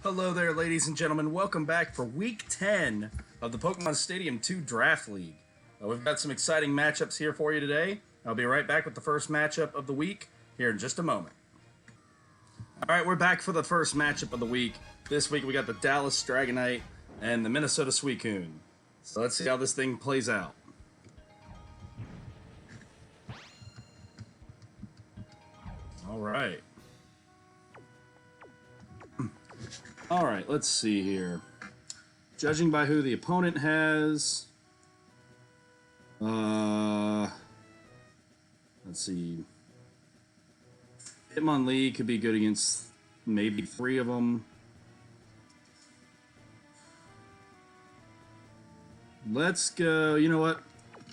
Hello there, ladies and gentlemen. Welcome back for Week 10 of the Pokemon Stadium 2 Draft League. We've got some exciting matchups here for you today. I'll be right back with the first matchup of the week here in just a moment. All right, we're back for the first matchup of the week. This week we got the Dallas Dragonite and the Minnesota Suicune. So let's see how this thing plays out. All right. All right, let's see here. Judging by who the opponent has, let's see. Hitmonlee could be good against maybe 3 of them. Let's go, you know what?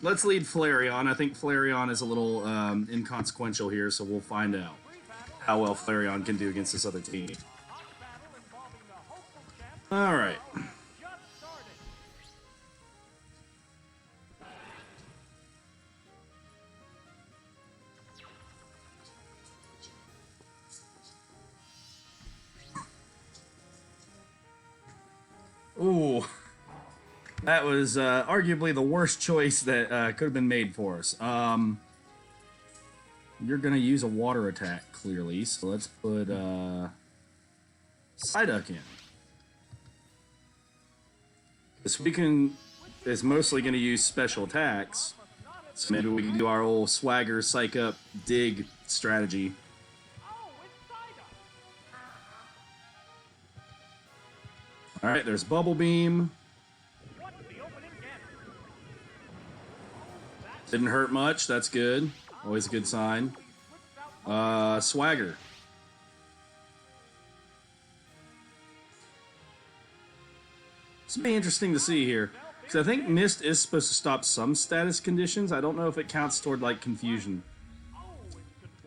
Let's lead Flareon. I think Flareon is a little inconsequential here, so we'll find out how well Flareon can do against this other team. All right. Ooh, that was arguably the worst choice that could have been made for us. You're going to use a water attack, clearly, so let's put Psyduck in. This Suicune is mostly going to use special attacks, so maybe we can do our old swagger, psych up, dig strategy. Alright, there's Bubble Beam. Didn't hurt much, that's good. Always a good sign. Swagger. This will be interesting to see here, because I think Mist is supposed to stop some status conditions. I don't know if it counts toward, like, confusion.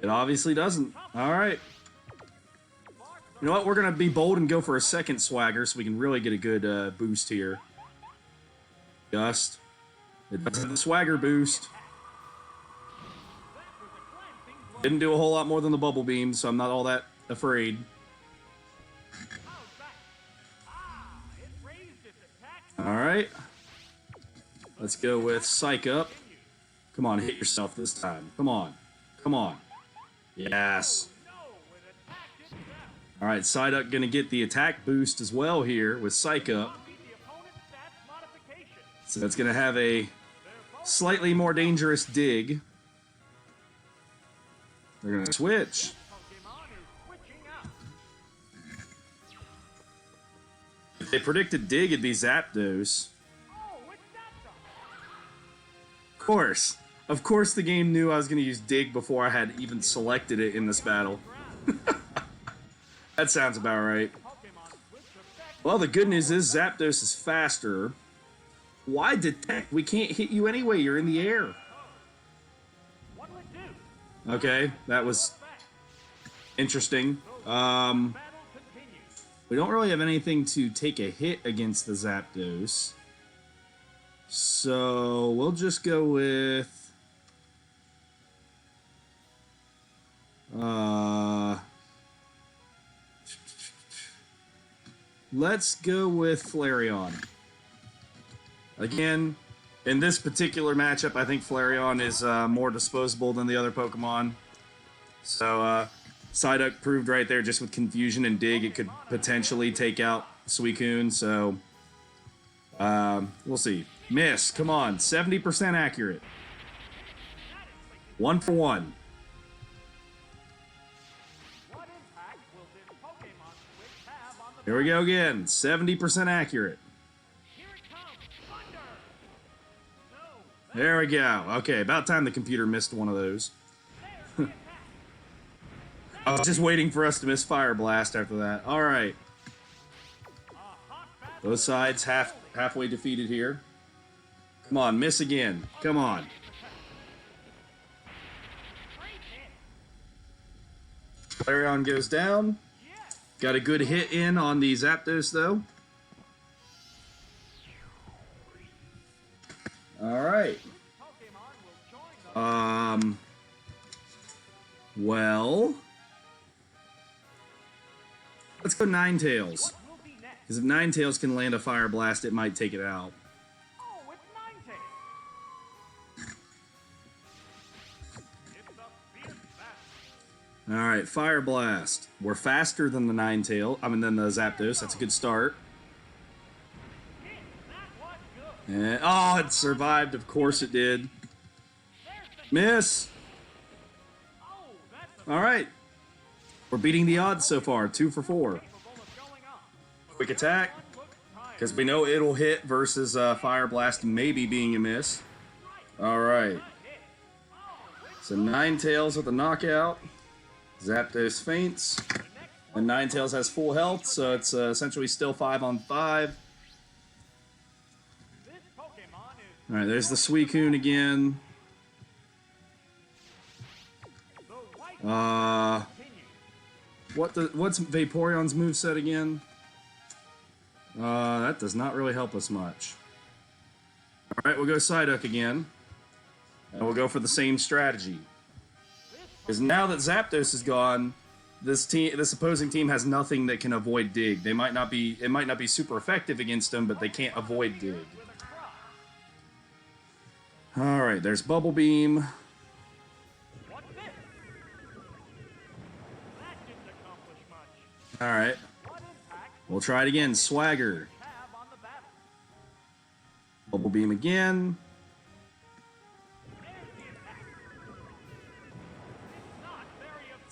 It obviously doesn't. Alright. You know what? We're going to be bold and go for a second Swagger so we can really get a good boost here. Gust. It does have the Swagger boost. Didn't do a whole lot more than the Bubble Beam, so I'm not all that afraid. Alright. Let's go with Psych Up. Come on, hit yourself this time. Come on. Come on. Yes. Alright, Psyduck gonna get the attack boost as well here with Psych Up. So that's gonna have a slightly more dangerous dig. They're gonna switch. If they predicted dig, it'd be Zapdos. Of course the game knew I was gonna use dig before I had even selected it in this battle. That sounds about right. Well, the good news is Zapdos is faster. Why detect? We can't hit you anyway. You're in the air. Okay, that was interesting. We don't really have anything to take a hit against the Zapdos. So we'll just go with... let's go with Flareon. Again, in this particular matchup, I think Flareon is more disposable than the other Pokemon. So, Psyduck proved right there just with Confusion and Dig it could potentially take out Suicune, so... we'll see. Miss, come on, 70% accurate. 1 for 1. Here we go again, 70% accurate. There we go. Okay, about time the computer missed one of those. I was just waiting for us to miss Fire Blast after that. All right. Both sides halfway defeated here. Come on, miss again. Come on. Flareon goes down. Got a good hit in on the Zapdos, though. All right. Well, let's go Ninetales. Because if Ninetales can land a Fire Blast, it might take it out. Oh, it's Ninetales. It's a fierce battle. Alright, Fire Blast. We're faster than the Ninetale. I mean, than the Zapdos. That's a good start. And, oh, it survived. Of course it did. Miss. Alright. We're beating the odds so far. 2 for 4. Quick attack. Because we know it'll hit versus Fire Blast maybe being a miss. Alright. So Ninetales with a knockout. Zapdos faints. And Ninetales has full health, so it's essentially still 5 on 5. Alright, there's the Suicune again. What's Vaporeon's moveset again? That does not really help us much. Alright, we'll go Psyduck again. And we'll go for the same strategy. Because now that Zapdos is gone, this opposing team has nothing that can avoid Dig. It might not be super effective against them, but they can't avoid Dig. Alright, there's Bubble Beam. Alright. We'll try it again. Swagger. Bubble Beam again.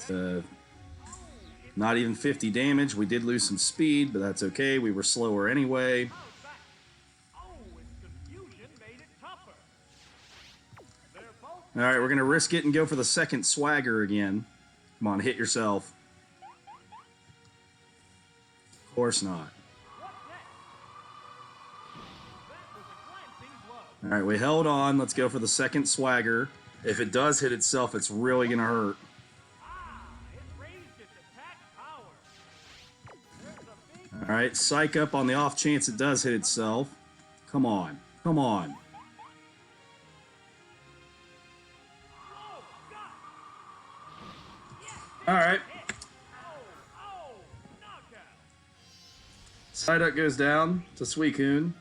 It's not even 50 damage. We did lose some speed, but that's okay. We were slower anyway. Alright, we're going to risk it and go for the second Swagger again. Come on, hit yourself. Of course not. Alright, we held on. Let's go for the second Swagger. If it does hit itself, it's really going to hurt. Alright, Psych Up on the off chance it does hit itself. Come on. Come on. Alright. Psyduck goes down to Suicune.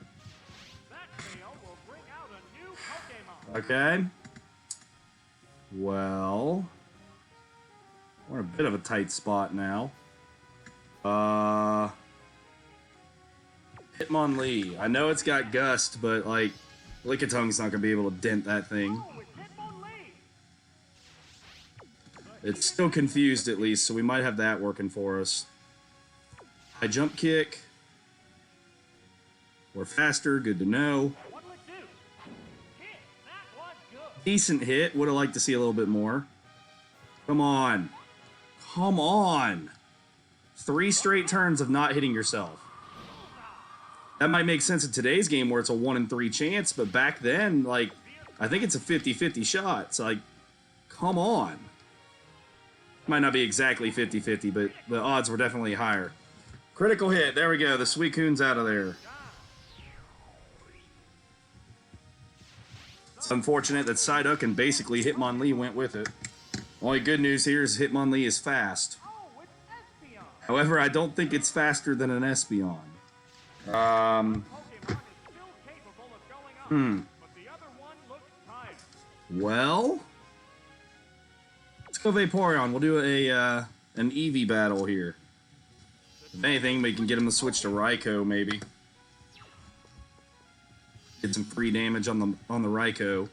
Okay. Well, we're in a bit of a tight spot now. Hitmonlee. I know it's got Gust, but like, Lickitung's not gonna be able to dent that thing. It's still confused at least, so we might have that working for us. High jump kick. We're faster, good to know. Decent hit. Would have liked to see a little bit more. Come on. Come on. 3 straight turns of not hitting yourself. That might make sense in today's game where it's a 1 in 3 chance, but back then, like, I think it's a 50-50 shot. It's like, come on. Might not be exactly 50-50, but the odds were definitely higher. Critical hit. There we go. The Suicune's out of there. It's unfortunate that Psyduck and basically Hitmonlee went with it. Only good news here is Hitmonlee is fast. However, I don't think it's faster than an Espeon. Well, let's go Vaporeon. We'll do an Eevee battle here. If anything, we can get him to switch to Raikou, maybe. Get some free damage on the Raikou.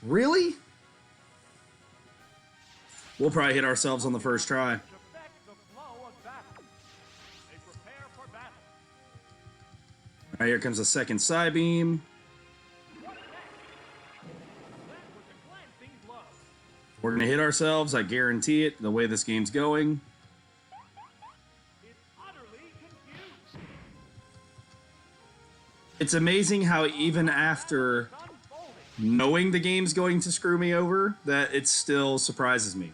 Really? We'll probably hit ourselves on the first try. Alright, here comes the second Psybeam. We're going to hit ourselves, I guarantee it, the way this game's going. It's amazing how even after knowing the game's going to screw me over, that it still surprises me.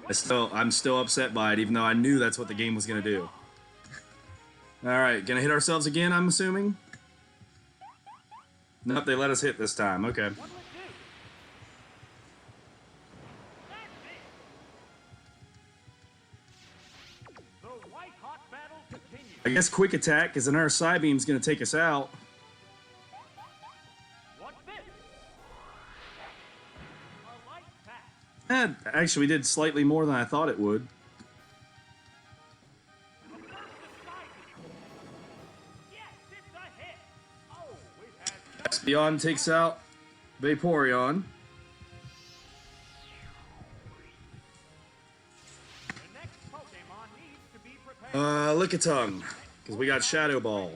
I'm still upset by it, even though I knew that's what the game was going to do. Alright, gonna hit ourselves again, I'm assuming? Nope, they let us hit this time. Okay. What'll it do? That's it. The white-hot battle continues. I guess quick attack, because another Psybeam's going to take us out. What's this? A light pack. Actually, we did slightly more than I thought it would. A burst of Psybeam. Yes, it's a hit. Oh, it has no... Espeon takes out Vaporeon. The next Pokemon needs to be prepared. Lickitung, because we got Shadow Ball.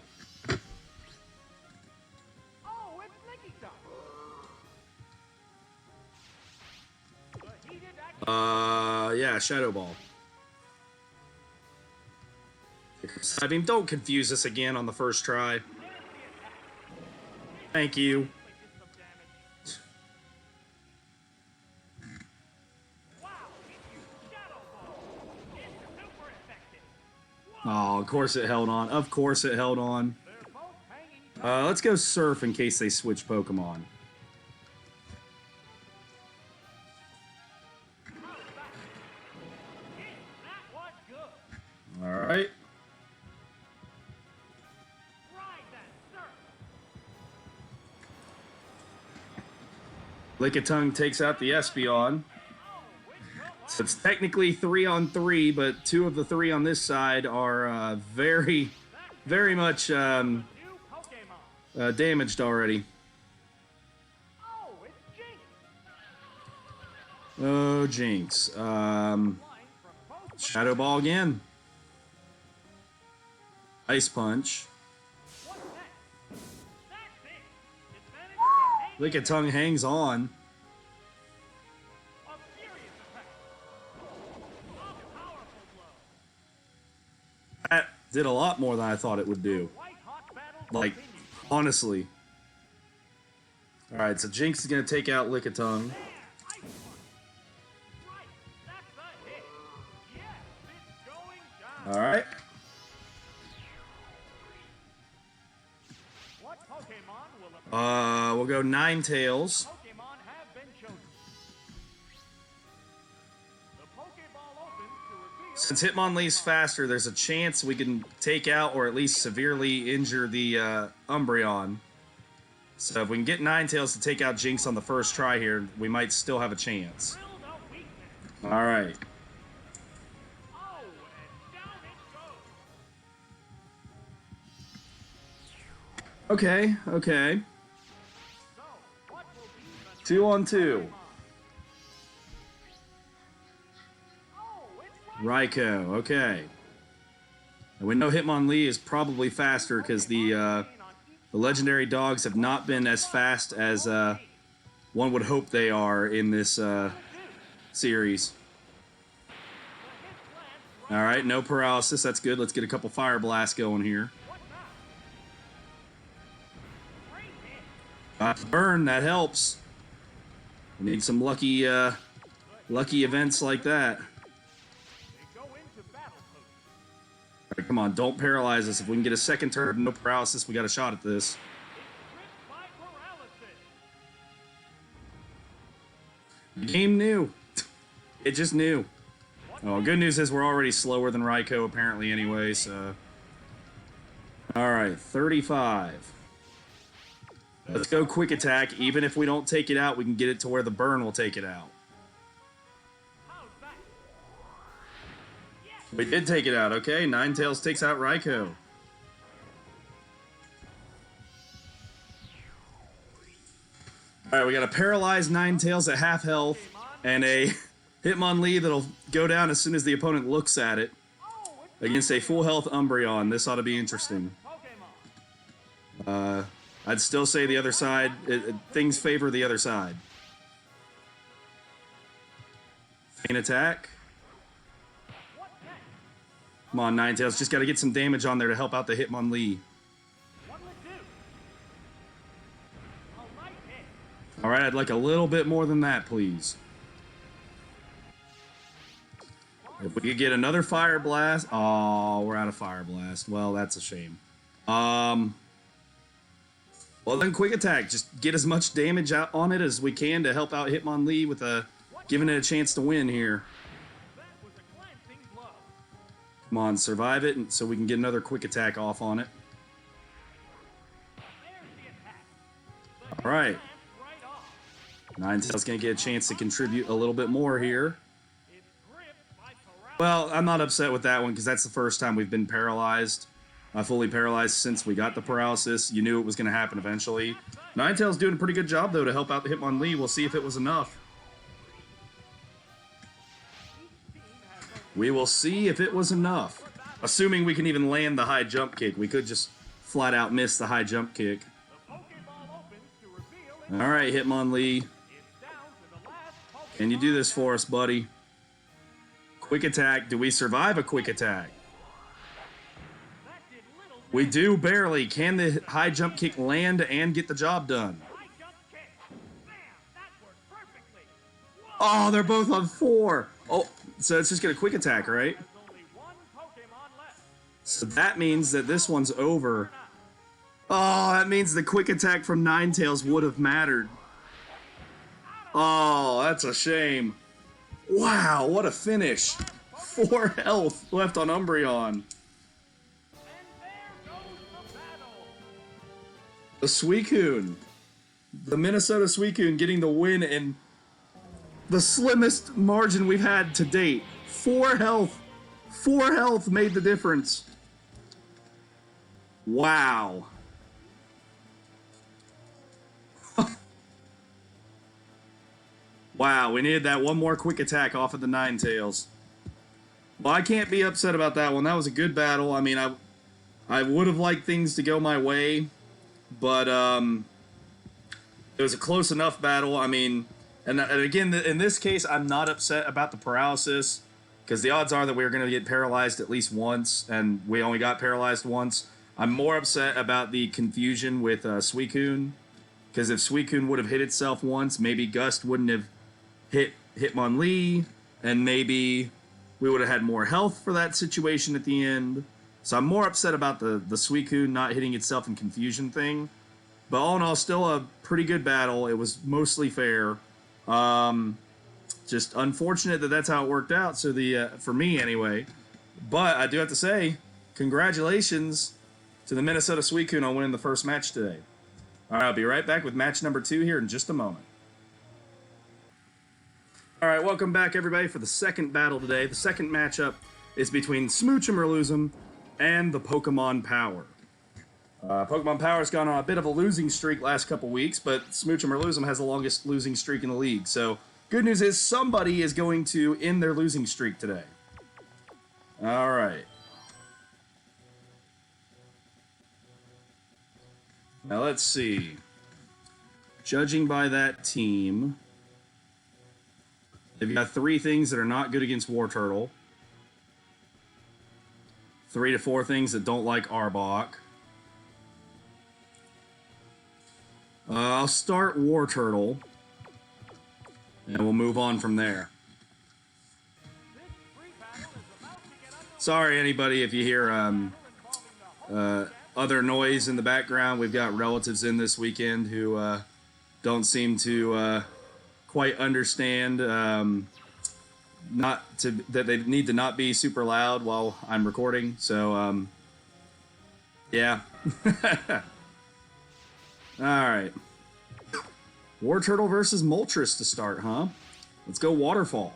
Oh, it's Lickitung. The heated action. Yeah, Shadow Ball. I mean, don't confuse us again on the first try. Thank you. Did some damage. Wow, it used Shadow Ball. It's super effective. Oh, of course it held on. Of course it held on. They're both hanging. Let's go Surf in case they switch Pokemon. That was good. All right. Ride that surf. Lickitung takes out the Espeon. So it's technically 3-on-3, but 2 of the 3 on this side are very much New Pokemon. damaged already. Oh, it's Jinx. Oh, Jinx. Flying from both. Shadow Ball again. Ice Punch. What's next? That's it. It managed to hang Lickitung hangs on. a furious attack. A powerful blow. That did a lot more than I thought it would do. White hot battle Like, continues. honestly. Alright, so Jinx is going to take out Lickitung. There, ice punch. Right, that's a hit. Yes, it's going down. Alright. What Pokemon will appear? We'll go Ninetales. Pokemon have been chosen. The Pokeball opens to reveal. Since Hitmonlee's faster, there's a chance we can take out or at least severely injure the Umbreon. So if we can get Ninetales to take out Jinx on the first try here, we might still have a chance. Drilled a weakness. Alright. Oh, and down it goes. Okay, okay. So, what will be the 2 on next 2. Pokemon? Oh, it's right. Raikou, okay. And we know Hitmonlee is probably faster because the legendary dogs have not been as fast as one would hope they are in this series. Alright, no paralysis, that's good. Let's get a couple Fire Blasts going here. What now? Great hit. Burn, that helps. We need some lucky events like that. They go into battle pose. Alright, come on, don't paralyze us. If we can get a second turn of no paralysis, we got a shot at this. Ripped by paralysis. The game knew. It just knew. Oh, good news is we're already slower than Raikou apparently anyway, so... Alright, 35. Let's go quick attack. Even if we don't take it out, we can get it to where the burn will take it out. How's that? Yes. We did take it out, okay? Ninetales takes out Raikou. Alright, we got a paralyzed Ninetales at half health, and a Hitmonlee that'll go down as soon as the opponent looks at it. Oh, it's Against a full health Umbreon. This ought to be interesting. Pokemon. I'd still say the other side, things favor the other side. Feint attack. What next? Come on, Ninetales, just got to get some damage on there to help out the Hitmonlee. What'll it do? A light hit. Alright, I'd like a little bit more than that, please. If we could get another Fire Blast... Oh, we're out of Fire Blast. Well, that's a shame. Well, then quick attack. Just get as much damage out on it as we can to help out Hitmonlee with giving it a chance to win here. That was a glancing blow. Come on, survive it, and so we can get another quick attack off on it. There's the attack. All right. Glanced right off. Ninetales gonna get a chance to contribute a little bit more here. It's gripped by paralysis. Well, I'm not upset with that one because that's the first time we've been paralyzed. Fully paralyzed since we got the paralysis. You knew it was going to happen eventually. Ninetales doing a pretty good job, though, to help out the Hitmonlee. We'll see if it was enough. We will see if it was enough. Assuming we can even land the high jump kick. We could just flat out miss the high jump kick. The Pokeball opens to reveal All right, Hitmonlee. it's down to the last Pokemon. Can you do this for us, buddy? Quick attack. Do we survive a quick attack? That did little We do barely. Can the high jump kick land and get the job done? high jump kick. Bam! That worked perfectly. Whoa! Oh, they're both on 4. Oh, so it's just going to quick attack, right? There's only one Pokemon left. So that means that this one's over. Oh, that means the quick attack from Ninetales would have mattered. Oh, that's a shame. Wow, what a finish. 4 health left on Umbreon. And there goes the battle. The Suicune. The Minnesota Suicune getting the win in the slimmest margin we've had to date. 4 health. 4 health made the difference. Wow. Wow, we needed that one more quick attack off of the Ninetales. Well, I can't be upset about that one. That was a good battle. I mean, I would have liked things to go my way, but it was a close enough battle. I mean, and again, in this case, I'm not upset about the paralysis, because the odds are that we were going to get paralyzed at least once, and we only got paralyzed once. I'm more upset about the confusion with Suicune, because if Suicune would have hit itself once, maybe Gust wouldn't have hit Hitmonlee, and maybe we would have had more health for that situation at the end. So I'm more upset about the Suicune not hitting itself in confusion thing. But all in all, still a pretty good battle. It was mostly fair. Just unfortunate that that's how it worked out. So for me anyway. But I do have to say, congratulations to the Minnesota Suicune on winning the first match today. All right, I'll be right back with match number 2 here in just a moment. All right, welcome back, everybody, for the second battle today. The second matchup is between Smooch and Merluzum and the Pokemon Power. Pokemon Power's gone on a bit of a losing streak last couple weeks, but Smooch and Merluzum has the longest losing streak in the league. So, good news is somebody is going to end their losing streak today. All right. Now, let's see. Judging by that team, they've got 3 things that are not good against Wartortle. 3 to 4 things that don't like Arbok. I'll start Wartortle, and we'll move on from there. This free battle is about to get underway. Sorry, anybody, if you hear other noise in the background. We've got relatives in this weekend who don't seem to quite understand that they need to not be super loud while I'm recording. So, yeah. All right. Wartortle versus Moltres to start, huh? Let's go Waterfall.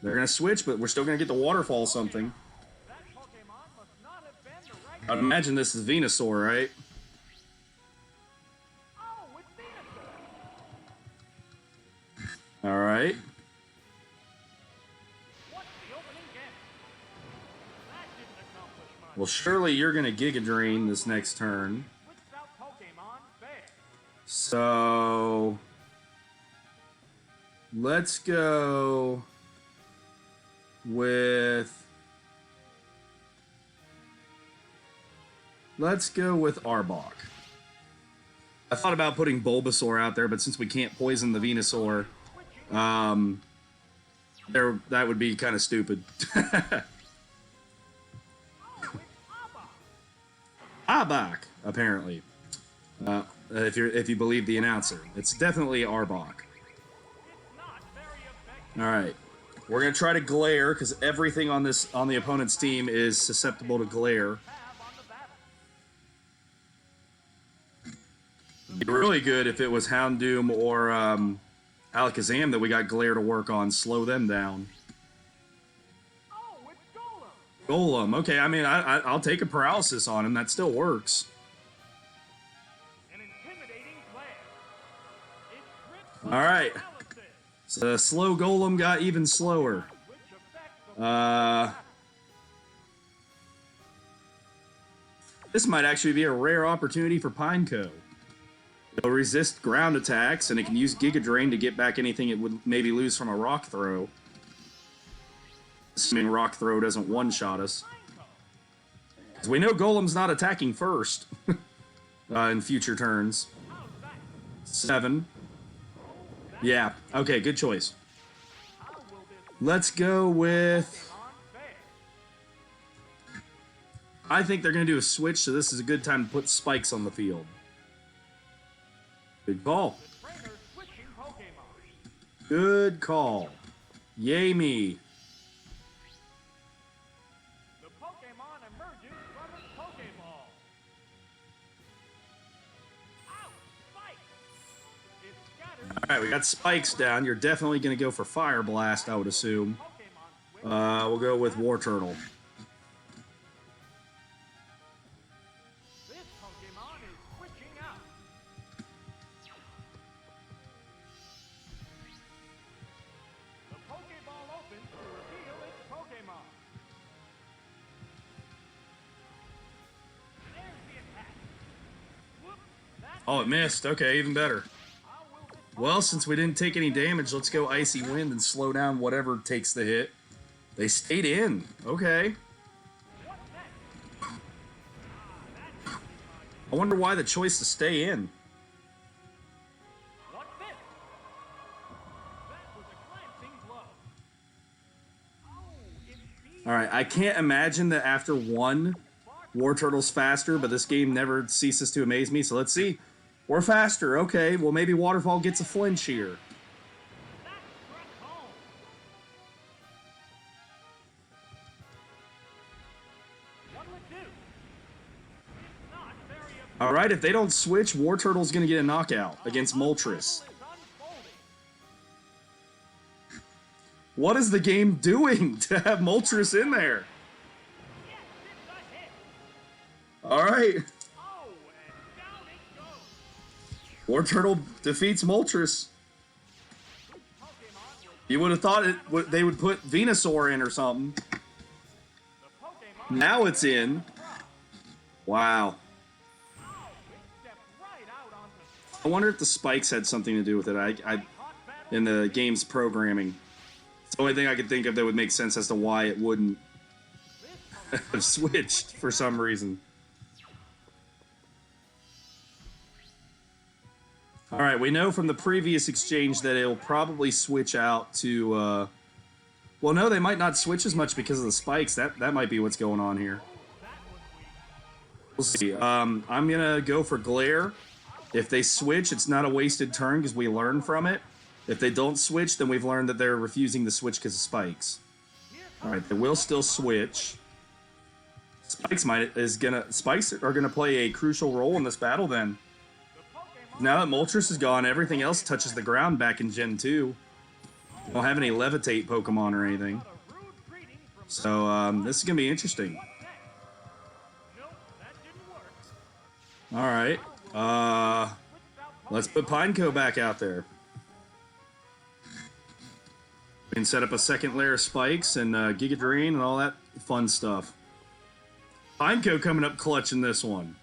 They're going to switch, but we're still going to get the Waterfall something. That Pokemon must not have been the right. I'd imagine this is Venusaur, right? Oh, it's Venusaur. All right. What's the opening game? That didn't accomplish much. Well, surely you're going to Giga Drain this next turn. Switched out Pokemon fair. So let's go with Arbok. I thought about putting Bulbasaur out there, but since we can't poison the Venusaur, that would be kind of stupid. Oh, it's Abba. Arbok, apparently. If you believe the announcer, it's definitely Arbok. All right, we're gonna try to glare because everything on the opponent's team is susceptible to glare. It'd be really good if it was Houndoom or Alakazam that we got glare to work on. Slow them down. Oh, it's Golem. Okay, I mean, I'll take a paralysis on him. That still works. An intimidating glare. It trips All right. paralysis, So the slow Golem got even slower. which affects the This might actually be a rare opportunity for Pineco. It'll resist ground attacks, and it can use Giga Drain to get back anything it would maybe lose from a Rock Throw. Assuming Rock Throw doesn't one-shot us. Because we know Golem's not attacking first in future turns. 7. Yeah, okay, good choice. Let's go with... I think they're going to do a switch, so this is a good time to put spikes on the field. Good call. trainer switching Pokemon. Good call. Yay me. The Pokemon emerges from its Pokeball. Ow! Spike! It scatters Alright, we got spikes down. You're definitely going to go for Fire Blast, I would assume. Pokemon with We'll go with War Turtle. this Pokemon is switching out. The Pokeball opens to reveal its Pokemon. There's the attack. Whoop! That Oh, it missed. Okay, even better. how will this Well, since we didn't take any damage, let's go Icy Wind and slow down whatever takes the hit. They stayed in. Okay. what's next? I wonder why the choice to stay in. What's this? That was a glancing blow. Oh, it beat Alright, I can't imagine that after one, War Turtle's faster, but this game never ceases to amaze me, so let's see. We're faster. Okay, well maybe Waterfall gets a flinch here. that struck home. What'll it do? It's not very effective. Alright, if they don't switch, War Turtle's gonna get a knockout against Moltres. Is unfolding. What is the game doing to have Moltres in there? Yes, it's a hit. Alright, Oh, and down it goes. War Turtle defeats Moltres. Pokemon will You would have thought they would put Venusaur in or something. the Pokemon. Now it's in. Wow. Oh, it stepped right out onto I wonder if the spikes had something to do with it. I hot battle. in the game's programming. It's the only thing I could think of that would make sense as to why it wouldn't This have switched for some reason. Alright, we know from the previous exchange that it'll probably switch out to, well, no, they might not switch as much because of the spikes. That might be what's going on here. We'll see. I'm gonna go for Glare. If they switch, it's not a wasted turn because we learn from it. If they don't switch, then we've learned that they're refusing to switch because of spikes. Alright, they will still switch. Spikes are gonna play a crucial role in this battle then. Now that Moltres is gone, everything else touches the ground back in Gen 2. We don't have any Levitate Pokemon or anything. A rude greeting from So, this is gonna be interesting. what's next? Nope, that didn't work. Alright. Let's put Pineco back out there. We can set up a second layer of spikes and Giga Drain and all that fun stuff. Pineco coming up clutch in this one.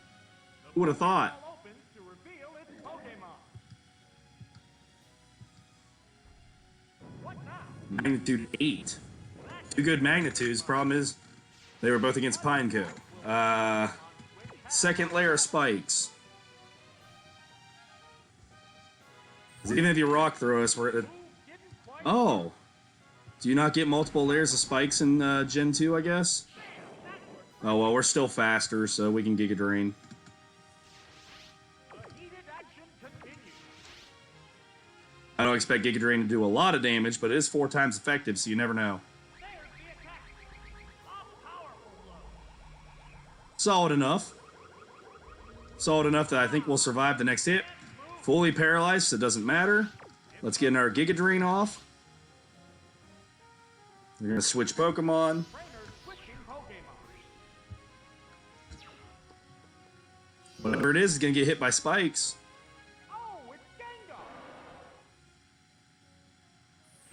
Who would have thought? Opens to reveal its Pokemon. What now? Magnitude 8. Two good magnitudes. Problem is, they were both against Pineco. Second layer of spikes. 'Cause even if you rock throw us, we're... Didn't quite Oh. Do you not get multiple layers of spikes in Gen 2, I guess? Oh, well, we're still faster, so we can Giga Drain. don't expect Giga Drain to do a lot of damage, but it is 4 times effective, so you never know. There's the attack. A powerful blow. Solid enough. Solid enough that I think we'll survive the next hit. Fully paralyzed, so it doesn't matter. Let's get our Giga Drain off. We're going to switch Pokemon. Trainers switching Pokémon. Whatever it is going to get hit by spikes. Oh, it's Gengar.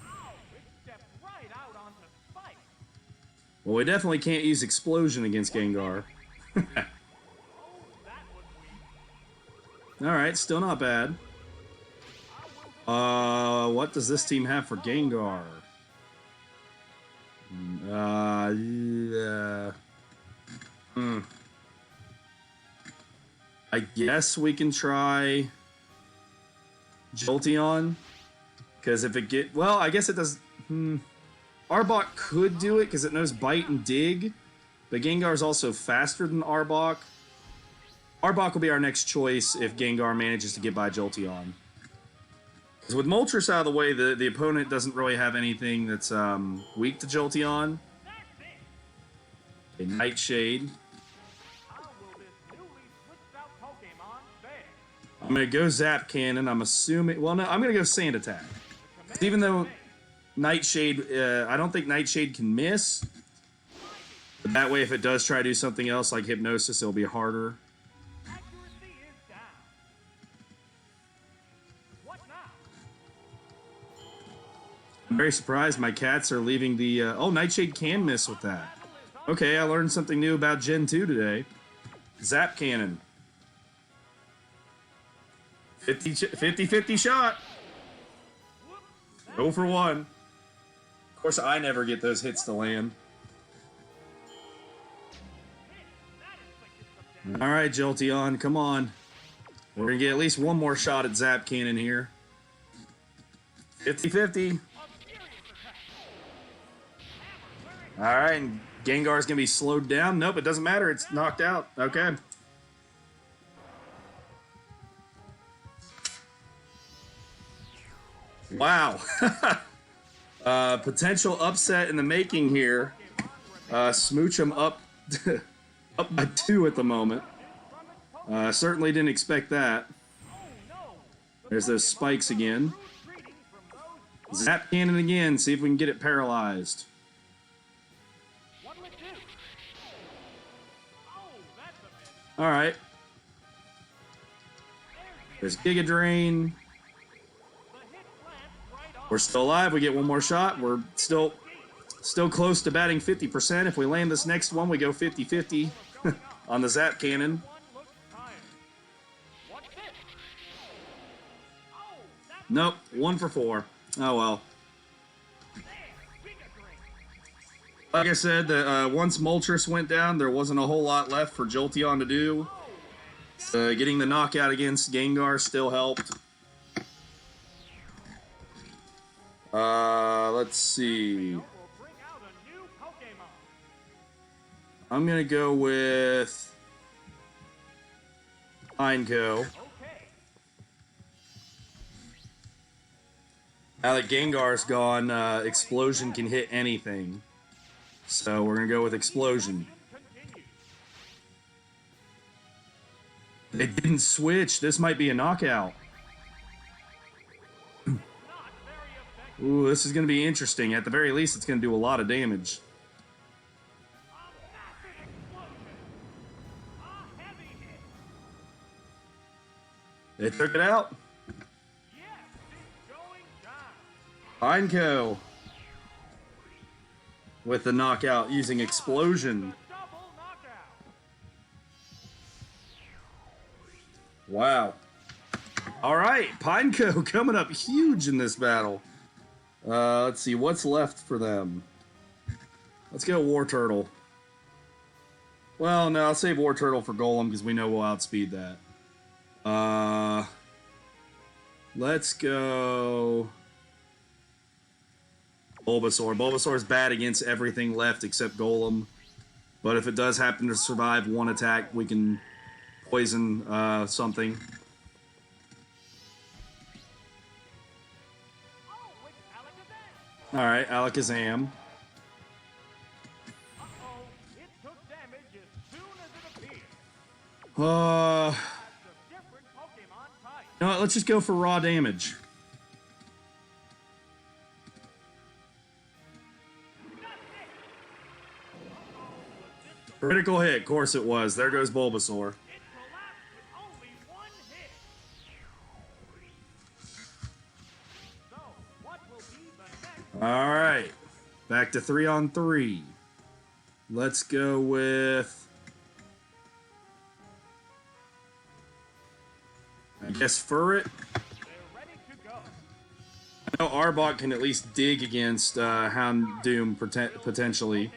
Oh, it stepped right out onto Spike. Well, we definitely can't use Explosion against Gengar. Oh, that was weak. Alright, still not bad. What does this team have for Gengar? I guess we can try Jolteon. Because if it get... Well, I guess it does... Arbok could do it because it knows Bite and Dig. But Gengar's also faster than Arbok. Arbok will be our next choice if Gengar manages to get by Jolteon. Because with Moltres out of the way, the opponent doesn't really have anything that's weak to Jolteon. A Nightshade. How will this newly switched out Pokémon fare? I'm going to go Zap Cannon. I'm assuming... Well, no, I'm going to go Sand Attack. Even though Nightshade... I don't think Nightshade can miss. But that way, if it does try to do something else like Hypnosis, it'll be harder. Accuracy is down. What now? I'm very surprised my cats are leaving the... Oh, Nightshade can miss with that. Okay, I learned something new about Gen 2 today. Zap Cannon. 50-50 shot. Go for 1. Of course, I never get those hits to land. All right, Jolteon, come on. We're going to get at least one more shot at Zap Cannon here. 50-50. All right, and Gengar's going to be slowed down. Nope, it doesn't matter. It's knocked out. Okay. Wow. Potential upset in the making here. Smooch him up, up by 2 at the moment. Certainly didn't expect that. There's those spikes again. Zap Cannon again. See if we can get it paralyzed. All right. There's Giga Drain. We're still alive. We get one more shot. We're still close to batting 50%. If we land this next one, we go 50-50 on the Zap Cannon. Nope, 1 for 4. Oh well. Like I said, once Moltres went down, there wasn't a whole lot left for Jolteon to do. Getting the knockout against Gengar still helped. Let's see. I'm gonna go with Pineco. Now that Gengar's gone, Explosion can hit anything. So we're gonna go with Explosion. They didn't switch. This might be a knockout. Ooh, this is gonna be interesting. At the very least, it's gonna do a lot of damage. They took it out. Pineco with the knockout using Explosion. Wow. All right, Pineco coming up huge in this battle. Let's see, what's left for them? Let's go War Turtle. Well, no, I'll save War Turtle for Golem because we know we'll outspeed that. Let's go Bulbasaur. Bulbasaur's bad against everything left except Golem. But if it does happen to survive one attack, we can poison something. Alright, Alakazam. Uh-oh, it took damage as soon as it appeared. Uh, That's a different Pokemon type. you know what? Let's just go for raw damage. Critical hit, of course it was. There goes Bulbasaur. It collapsed with only one hit. So, what will be the next? Alright. Back to 3-on-3. Let's go with... I guess Furret. They're ready to go. I know Arbok can at least dig against Houndoom potentially.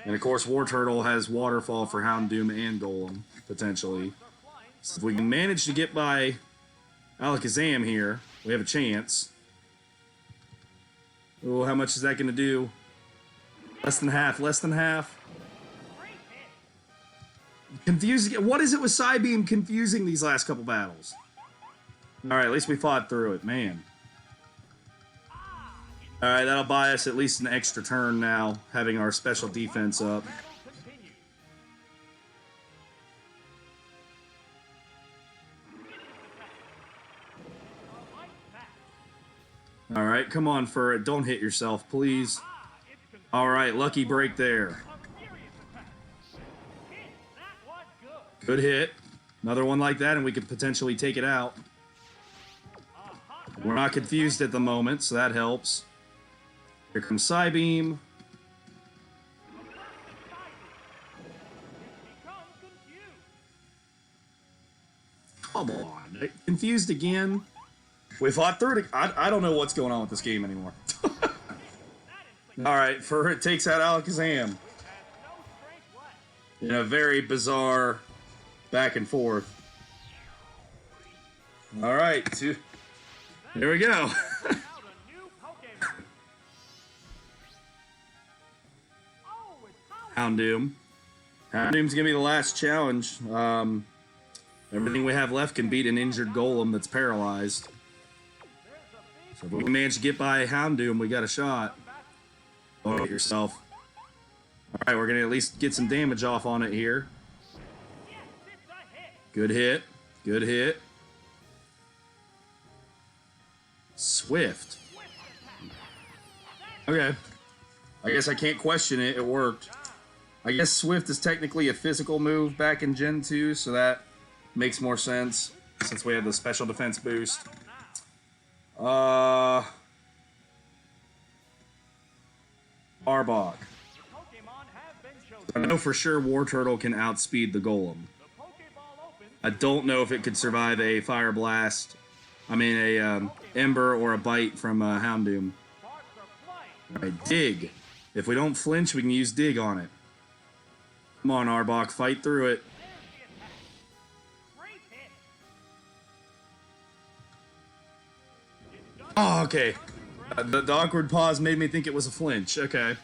And of course, Wartortle has Waterfall for Houndoom and Golem, potentially. So if we can manage to get by Alakazam here, we have a chance. Oh, how much is that going to do? Less than half, less than half. Great hit. Confusing. What is it with Psybeam confusing these last couple battles? Alright, at least we fought through it, man. Alright, that'll buy us at least an extra turn now, having our special defense up. Battle continues. A light pass. Alright, come on, Furret. Don't hit yourself, please. It's confused. Alright, lucky break there. A furious attack. Hit. That was good. Good hit. Another one like that, and we could potentially take it out. A hot We're not confused at the moment, so that helps. Here comes Psybeam. become confused. Come on. Confused again? We fought through it. I don't know what's going on with this game anymore. Alright, Furret takes out Alakazam. Has no strength left. In a very bizarre back and forth. Alright, here we go. Out a new Pokemon. Oh, it's Houndoom. Houndoom's gonna be the last challenge. Everything we have left can beat an injured Golem that's paralyzed. So if we can manage to get by Houndoom, we got a shot. Don't hit yourself. Alright, we're gonna at least get some damage off on it here. yes, it's a hit. Good hit. Good hit. Swift. Okay. I guess I can't question it. It worked. I guess Swift is technically a physical move back in Gen 2, so that makes more sense since we have the special defense boost. Arbok. Pokemon have been chosen. I know for sure Wartortle can outspeed the Golem. The Pokeball opens. I don't know if it could survive a Fire Blast. I mean, a Ember or a Bite from Houndoom. Sparks are flying. Alright, Dig. If we don't flinch, we can use Dig on it. Come on, Arbok, fight through it. There's the attack. Great hit. It's done. Oh, okay. The awkward pause made me think it was a flinch. Okay. The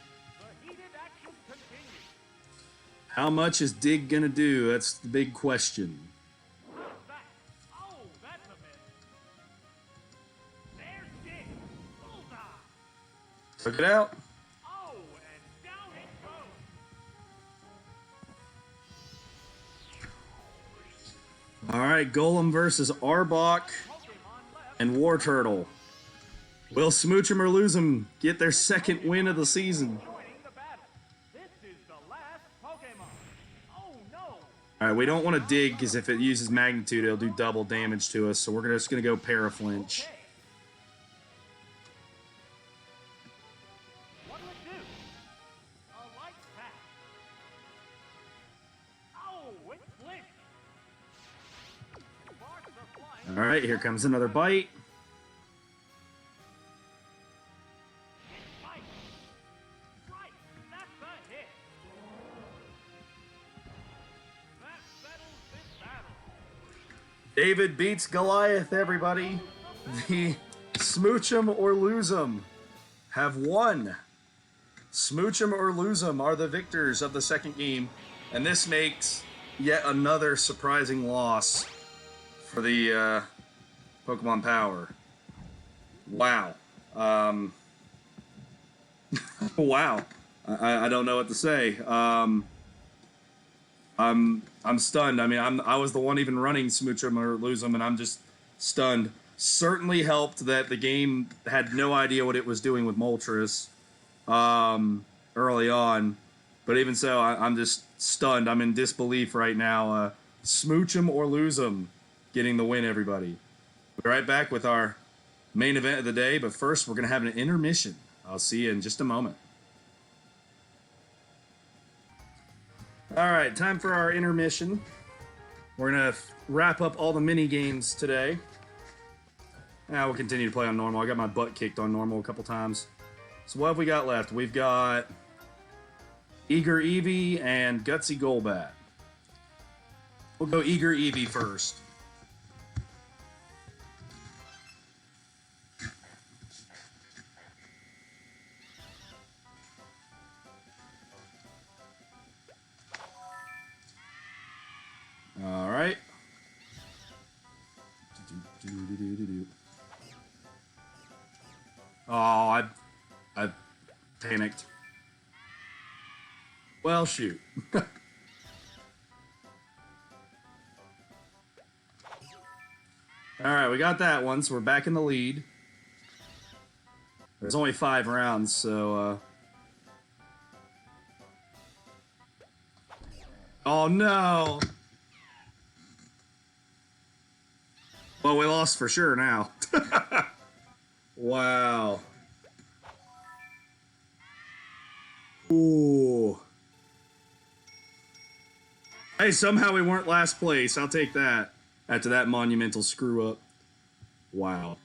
heated action continues. How much is Dig gonna do? That's the big question. How's that? Oh, that's a miss. There's Dig. Bullseye. Took it out. Oh, and down it goes. Alright, Golem versus Arbok Pokemon left. and Wartortle. Will Smooch'em or lose 'em get their second win of the season? Joining the battle. This is the last Pokemon. Oh no. Alright, we don't want to Dig because if it uses Magnitude, it'll do double damage to us, so we're just gonna go Paraflinch. Okay. What'll it do? A light pack. Oh, it flinched. Sparks are flying. Alright, here comes another bite. It bites. Right, that's a hit. That settles this battle. David beats Goliath, everybody. The Smooch'em or lose 'em have won. Smooch'em or lose 'em are the victors of the second game, and this makes yet another surprising loss for the Pokemon Power. Wow. Wow. I don't know what to say. I'm stunned. I mean, I was the one even running Smooch 'em or Lose 'em, and I'm just stunned. Certainly helped that the game had no idea what it was doing with Moltres early on, but even so, I'm just stunned. I'm in disbelief right now. Smooch 'em or Lose 'em, getting the win. Everybody. We'll be right back with our main event of the day, but first we're gonna have an intermission. I'll see you in just a moment. All right, time for our intermission. We're gonna wrap up all the mini games today. We'll continue to play on normal. I got my butt kicked on normal a couple times. So what have we got left? We've got Eager Eevee and Gutsy Golbat. We'll go Eager Eevee first. All right. Oh, I panicked. Well, shoot. All right, we got that one, so we're back in the lead. There's only 5 rounds, so oh no! Well, we lost for sure now. Wow. Ooh. Hey, somehow we weren't last place. I'll take that. After that monumental screw up. Wow.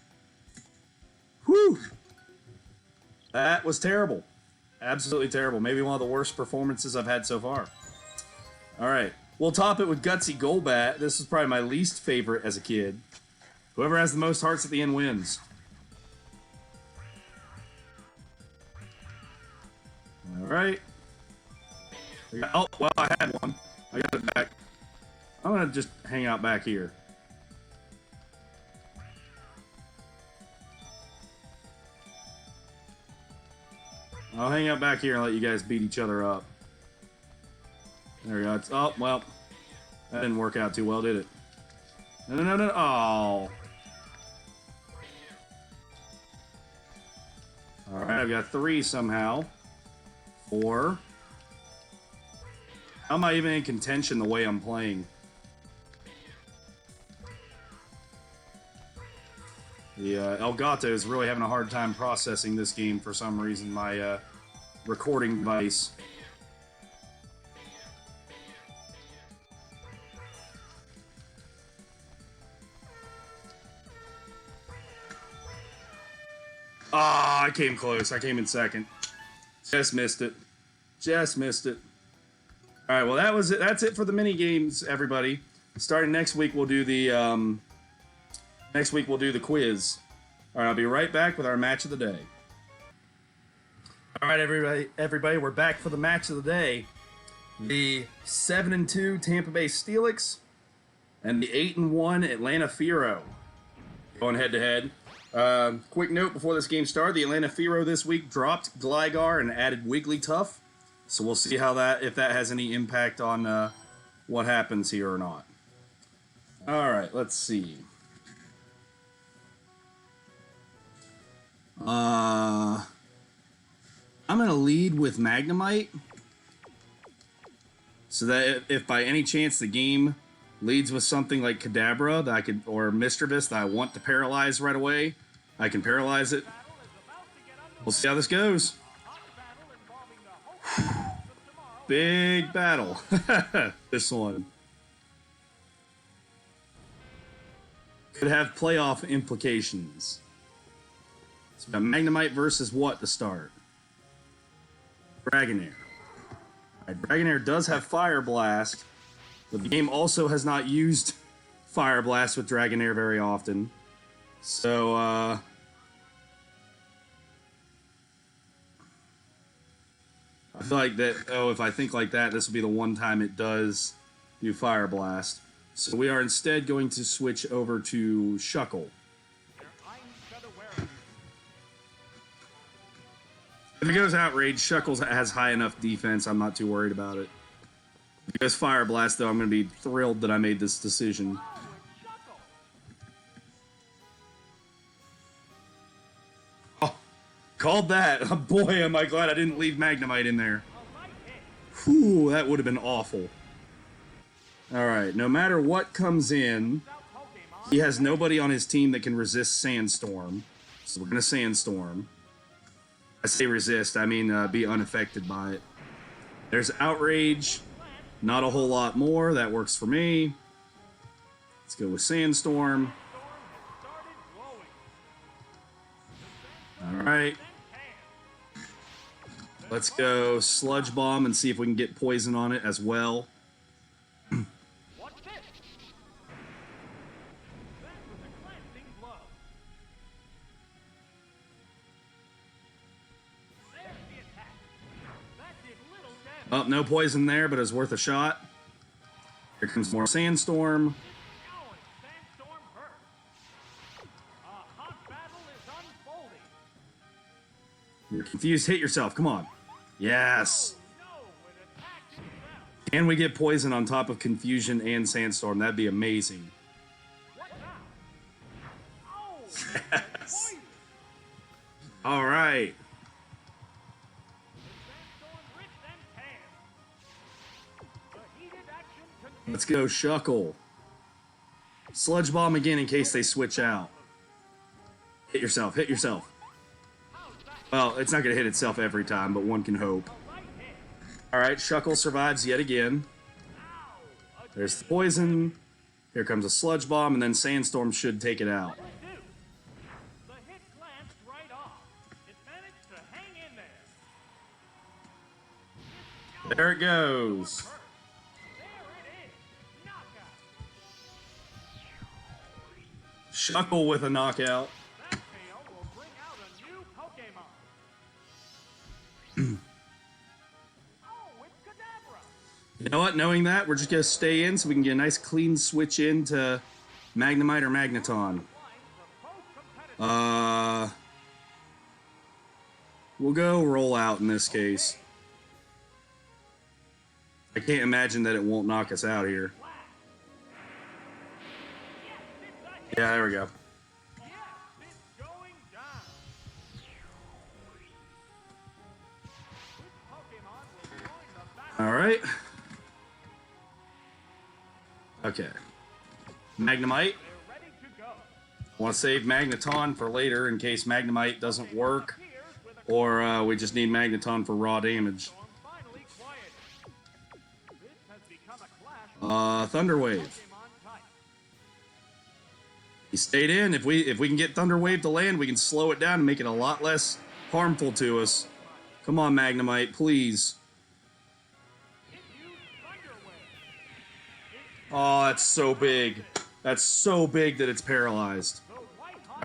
Whew. That was terrible. Absolutely terrible. Maybe one of the worst performances I've had so far. Alright. We'll top it with Gutsy Golbat. This is probably my least favorite as a kid. Whoever has the most hearts at the end wins. Alright. Oh, well, I had one. I got it back. I'm gonna just hang out back here. I'll hang out back here and let you guys beat each other up. There we go. Oh, well. That didn't work out too well, did it? No. Oh. Alright, I've got 3 somehow. 4. How am I even in contention the way I'm playing? The Elgato is really having a hard time processing this game for some reason, my recording device. Ah, I came close. I came in second. Just missed it. Just missed it. All right, well that was it. That's it for the mini games, everybody. Starting next week, we'll do the quiz. All right, I'll be right back with our match of the day. All right, everybody, we're back for the match of the day. The 7-2 Tampa Bay Steelix and the 8-1 Atlanta Firo going head to head. Quick note before this game started: the Atlanta Firo this week dropped Gligar and added Wigglytuff. So we'll see how if that has any impact on what happens here or not. All right, let's see. I'm gonna lead with Magnemite, so that if by any chance the game leads with something like Kadabra that I could, or Mischievous that I want to paralyze right away, I can paralyze it. We'll see how this goes. Big battle. This one could have playoff implications. So we got Magnemite versus what to start? Dragonair. Right, Dragonair does have Fire Blast, but the game also has not used Fire Blast with Dragonair very often. So, I feel like that, if I think like that, this will be the one time it does do Fire Blast. So we are instead going to switch over to Shuckle. If it goes Outrage, Shuckles has high enough defense. I'm not too worried about it. If it goes Fire Blast, though, I'm going to be thrilled that I made this decision. Oh, called that. Oh, boy, am I glad I didn't leave Magnemite in there. Whew, that would have been awful. Alright, no matter what comes in, he has nobody on his team that can resist Sandstorm. So we're going to Sandstorm. I say resist, I mean be unaffected by it. There's Outrage. Not a whole lot more. That works for me. Let's go with Sandstorm. Alright. Let's go Sludge Bomb and see if we can get poison on it as well. Oh, no poison there, but it's worth a shot. Here comes more Sandstorm. You're confused. Hit yourself. Come on. Yes. Can we get poison on top of Confusion and Sandstorm? That'd be amazing. Yes. All right. Let's go Shuckle. Sludge Bomb again in case they switch out. Hit yourself. Hit yourself. Well, it's not going to hit itself every time, but one can hope. Alright, Shuckle survives yet again. There's the poison. Here comes a Sludge Bomb, and then Sandstorm should take it out. There it goes. Shuckle with a knockout. You know what? Knowing that, we're just going to stay in so we can get a nice clean switch into Magnemite or Magneton. We'll go Roll Out in this case. I can't imagine that it won't knock us out here. Yeah, there we go. Alright. Okay. Magnemite. I want to save Magneton for later in case Magnemite doesn't work. Or we just need Magneton for raw damage. Thunder Wave. He stayed in. If we can get Thunder Wave to land, we can slow it down and make it a lot less harmful to us. Come on, Magnemite, please. Oh, that's so big. That's so big that it's paralyzed.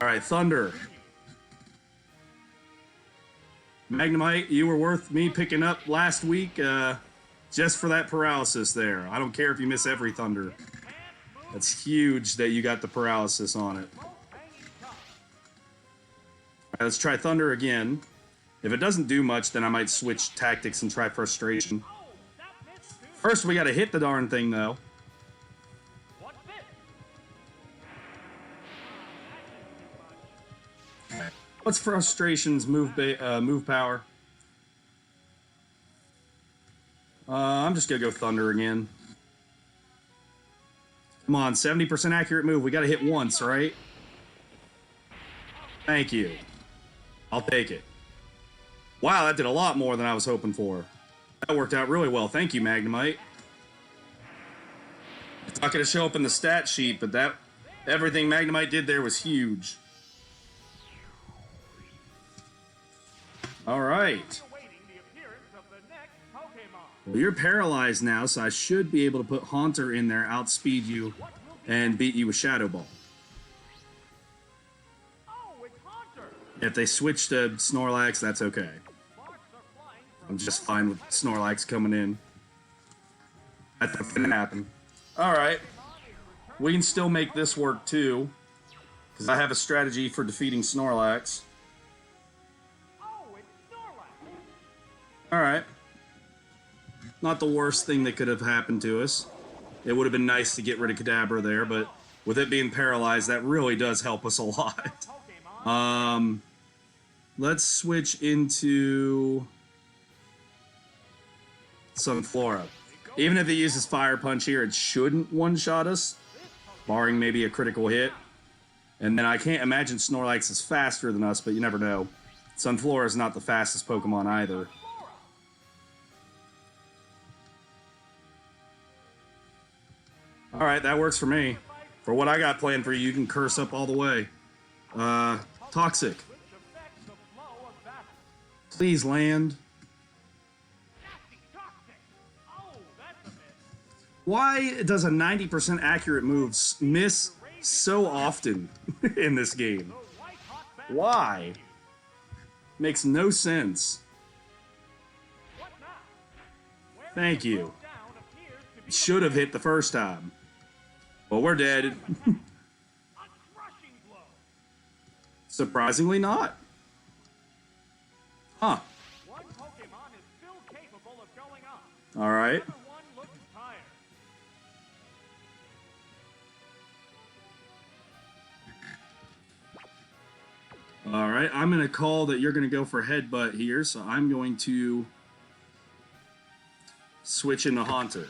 Alright, Thunder. Magnemite, you were worth me picking up last week just for that paralysis there. I don't care if you miss every Thunder. That's huge that you got the paralysis on it. Alright, let's try Thunder again. If it doesn't do much, then I might switch tactics and try Frustration. First, we gotta hit the darn thing, though. What's Frustration's move power? I'm just gonna go Thunder again. Come on, 70% accurate move. We gotta hit once, right? Thank you. I'll take it. Wow, that did a lot more than I was hoping for. That worked out really well. Thank you, Magnemite. It's not gonna show up in the stat sheet, but everything Magnemite did there was huge. All right. Well, you're paralyzed now, so I should be able to put Haunter in there, outspeed you, and beat you with Shadow Ball. If they switch to Snorlax, that's okay. I'm just fine with Snorlax coming in. That's gonna happen. All right. We can still make this work, too, because I have a strategy for defeating Snorlax. Alright. Not the worst thing that could have happened to us. It would have been nice to get rid of Kadabra there, but with it being paralyzed, that really does help us a lot. Let's switch into Sunflora. Even if it uses Fire Punch here, it shouldn't one-shot us, barring maybe a critical hit. And then I can't imagine Snorlax is faster than us, but you never know. Sunflora is not the fastest Pokemon either. Alright, that works for me. For what I got planned for you, you can curse up all the way. Toxic. Please land. Why does a 90% accurate move miss so often in this game? Why? Makes no sense. Thank you. Should have hit the first time. Well, we're dead. Surprisingly not. Huh. Alright. Alright, I'm going to call that you're going to go for Headbutt here, so I'm going to switch into Haunter.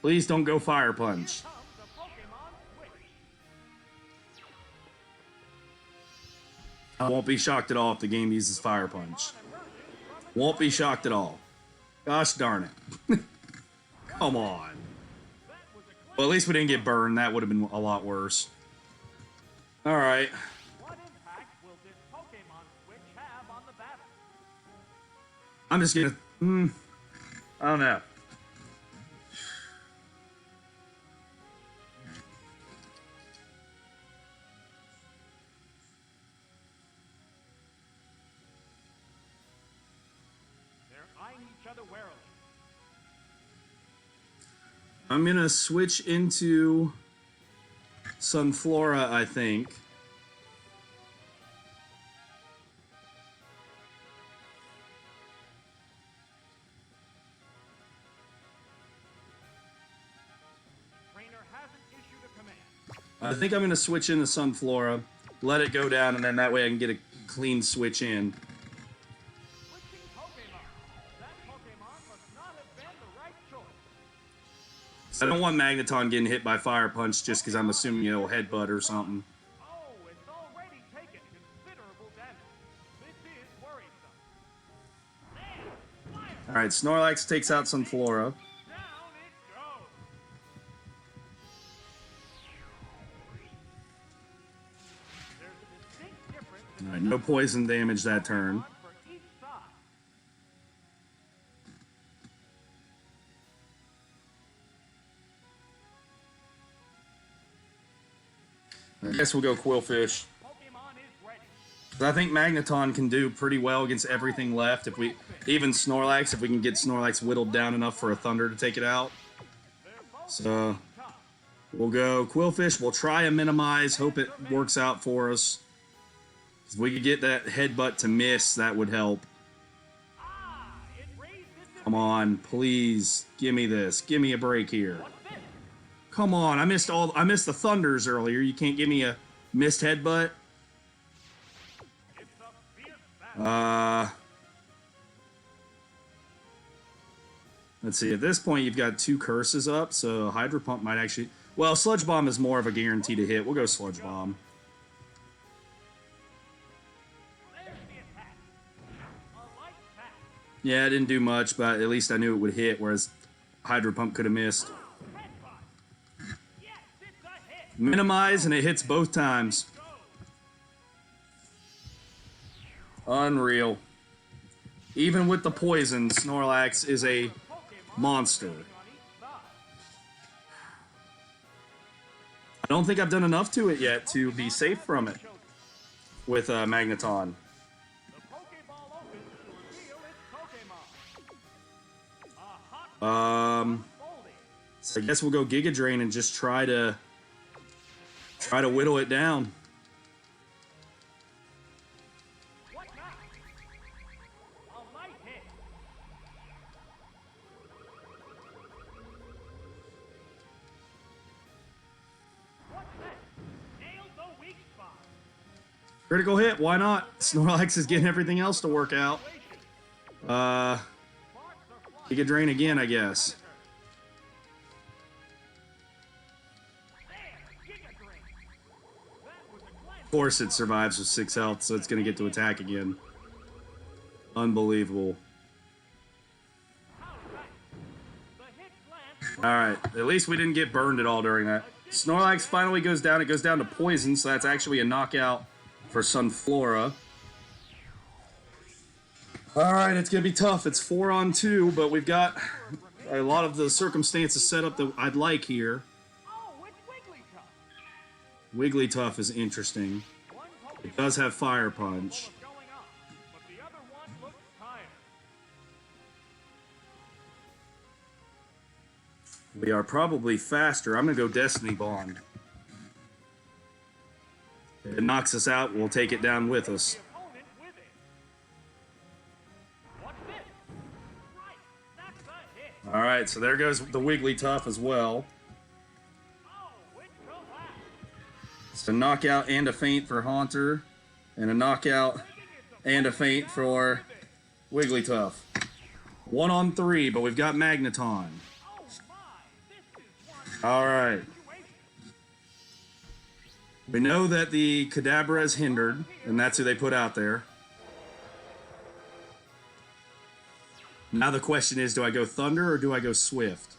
Please don't go Fire Punch. I won't be shocked at all if the game uses Fire Punch. Won't be shocked at all. Gosh darn it. Come on. Well, at least we didn't get burned. That would have been a lot worse. Alright. I'm just gonna... I don't know. I'm gonna switch into Sunflora, I think. I think I'm gonna switch into Sunflora, let it go down, and then that way I can get a clean switch in. I don't want Magneton getting hit by Fire Punch just because I'm assuming it'll headbutt or something. Alright, Snorlax takes out Sunflora. Alright, no poison damage that turn. I guess we'll go Quillfish. I think Magneton can do pretty well against everything left. If we, even Snorlax, if we can get Snorlax whittled down enough for a Thunder to take it out. So we'll go Quillfish. We'll try and minimize. Hope it works out for us. If we could get that headbutt to miss, that would help. Come on, please, give me this. Give me a break here. Come on, I missed the Thunders earlier. You can't give me a missed headbutt. Let's see. At this point, you've got 2 curses up, so Hydro Pump might actually... Well, Sludge Bomb is more of a guarantee to hit. We'll go Sludge Bomb. Yeah, it didn't do much, but at least I knew it would hit, whereas Hydro Pump could have missed. Minimize, and it hits both times. Unreal. Even with the poison, Snorlax is a monster. I don't think I've done enough to it yet to be safe from it with Magneton. So I guess we'll go Giga Drain and just try to whittle it down. Critical hit, why not? Snorlax is getting everything else to work out. Giga Drain again, I guess. Of course it survives with 6 health, so it's going to get to attack again. Unbelievable. Alright, at least we didn't get burned at all during that. Snorlax finally goes down. It goes down to poison, so that's actually a knockout for Sunflora. Alright, it's going to be tough. It's 4-on-2, but we've got a lot of the circumstances set up that I'd like here. Wigglytuff is interesting. It does have Fire Punch. We are probably faster. I'm going to go Destiny Bond. If it knocks us out, we'll take it down with us. Alright, so there goes the Wigglytuff as well. It's a knockout and a feint for Haunter, and a knockout and a feint for Wigglytuff. 1-on-3, but we've got Magneton. Alright. We know that the Kadabra is hindered, and that's who they put out there. Now the question is, do I go Thunder or do I go Swift?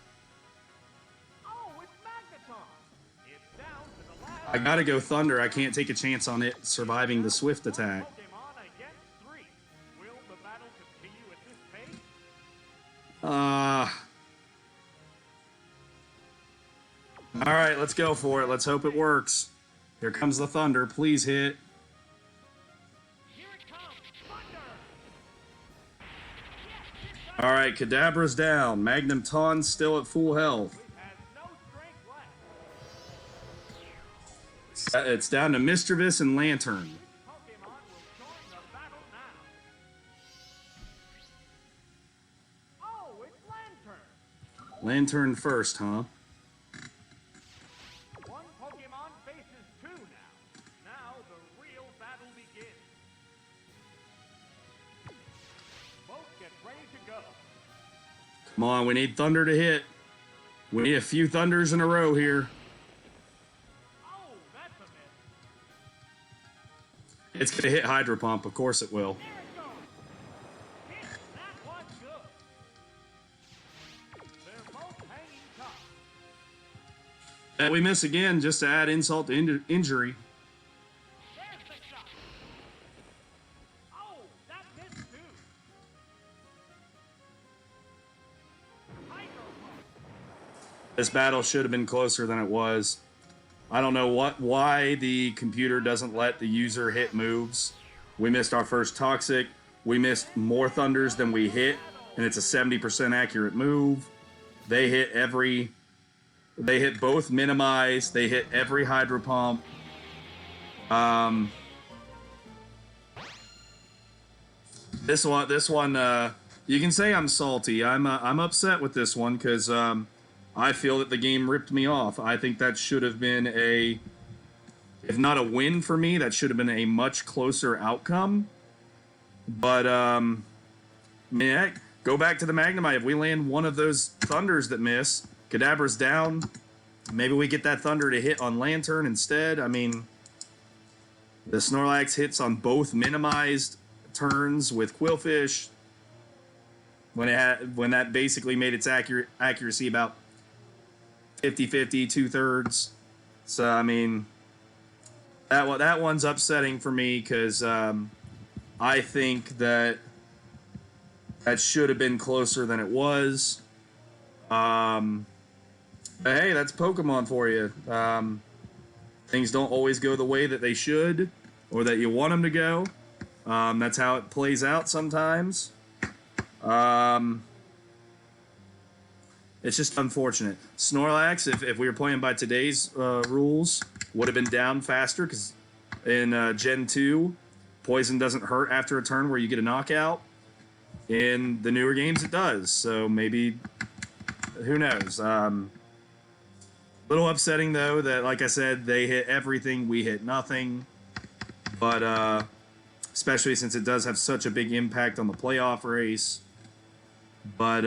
I gotta go Thunder. I can't take a chance on it surviving the Swift attack. Alright, let's go for it. Let's hope it works. Here comes the Thunder. Please hit. Alright, Kadabra's down. Magneton's still at full health. It's down to Mischievous and Lantern. Lantern first, huh? One Pokemon faces two now. Now the real battle begins. Both get ready to go. Come on, we need Thunder to hit. We need a few Thunders in a row here. Oh, that's a miss. It's gonna hit Hydro Pump, of course it will. There it goes. Hit. That was good. They're both hanging tough. And we miss again just to add insult to injury. There's the shot. Oh, that missed too. Hydro Pump. This battle should have been closer than it was. I don't know why the computer doesn't let the user hit moves. We missed our first Toxic. We missed more Thunders than we hit, and it's a 70% accurate move. They hit both Minimize. They hit every Hydro Pump. This one, you can say I'm salty. I'm upset with this one because I feel that the game ripped me off. I think that should have been if not a win for me, that should have been a much closer outcome. But man, go back to the Magnemite. If we land one of those Thunders that miss, Kadabra's down. Maybe we get that Thunder to hit on Lantern instead. I mean, the Snorlax hits on both minimized turns with Quillfish. When that basically made its accuracy about 50-50, 2/3. So I mean, that one's upsetting for me because I think that should have been closer than it was. But hey, that's Pokemon for you. Things don't always go the way that they should or that you want them to go. That's how it plays out sometimes. It's just unfortunate. Snorlax, if we were playing by today's rules, would have been down faster because in Gen 2, Poison doesn't hurt after a turn where you get a knockout. In the newer games, it does. So maybe, who knows? Little upsetting, though, that, like I said, they hit everything, we hit nothing. but especially since it does have such a big impact on the playoff race. But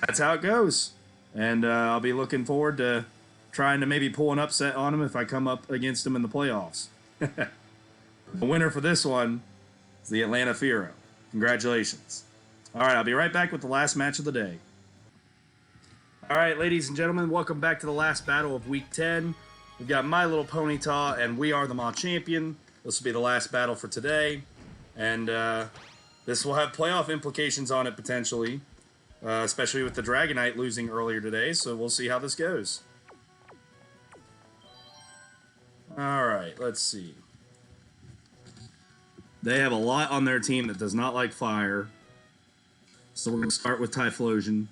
that's how it goes, and I'll be looking forward to trying to maybe pull an upset on them if I come up against them in the playoffs. The winner for this one is the Atlanta Firo. Congratulations. All right, I'll be right back with the last match of the day. All right, ladies and gentlemen, welcome back to the last battle of Week 10. We've got My Little Ponyta and We Are the Maw Champion. This will be the last battle for today, and this will have playoff implications on it potentially, especially with the Dragonite losing earlier today, so we'll see how this goes. All right, let's see. They have a lot on their team that does not like fire. So we're going to start with Typhlosion.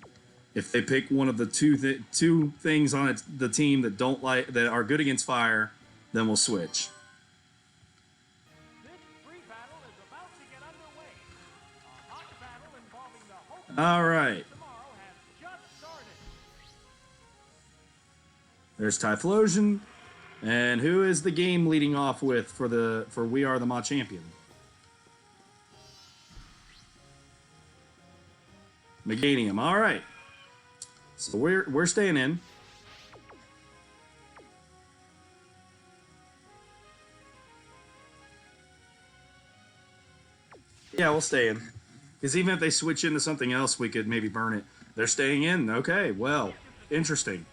If they pick one of the two things on the team that are good against fire, then we'll switch. This free battle is about to get underway. A hot battle involving the Hope All right. tomorrow has just started. There's Typhlosion. And who is the game leading off with for We Are the Maw Champion? Meganium. All right. So we're staying in. Yeah, we'll stay in. Because even if they switch into something else, we could maybe burn it. They're staying in. Okay, well, interesting.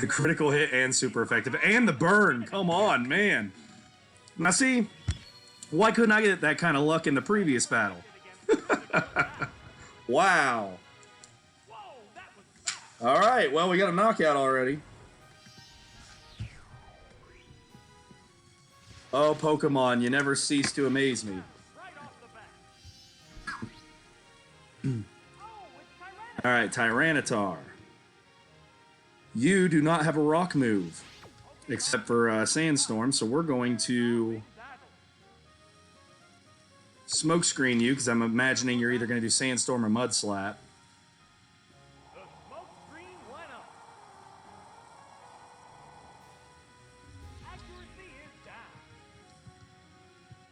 The critical hit and super effective. And the burn. Come on, man. Now see, why couldn't I get that kind of luck in the previous battle? Wow. All right, well, we got a knockout already. Oh, Pokemon, you never cease to amaze me. All right, Tyranitar. You do not have a rock move, except for Sandstorm, so we're going to smoke screen you, because I'm imagining you're either going to do Sandstorm or Mud Slap. The smoke screen went up. Accuracy is down.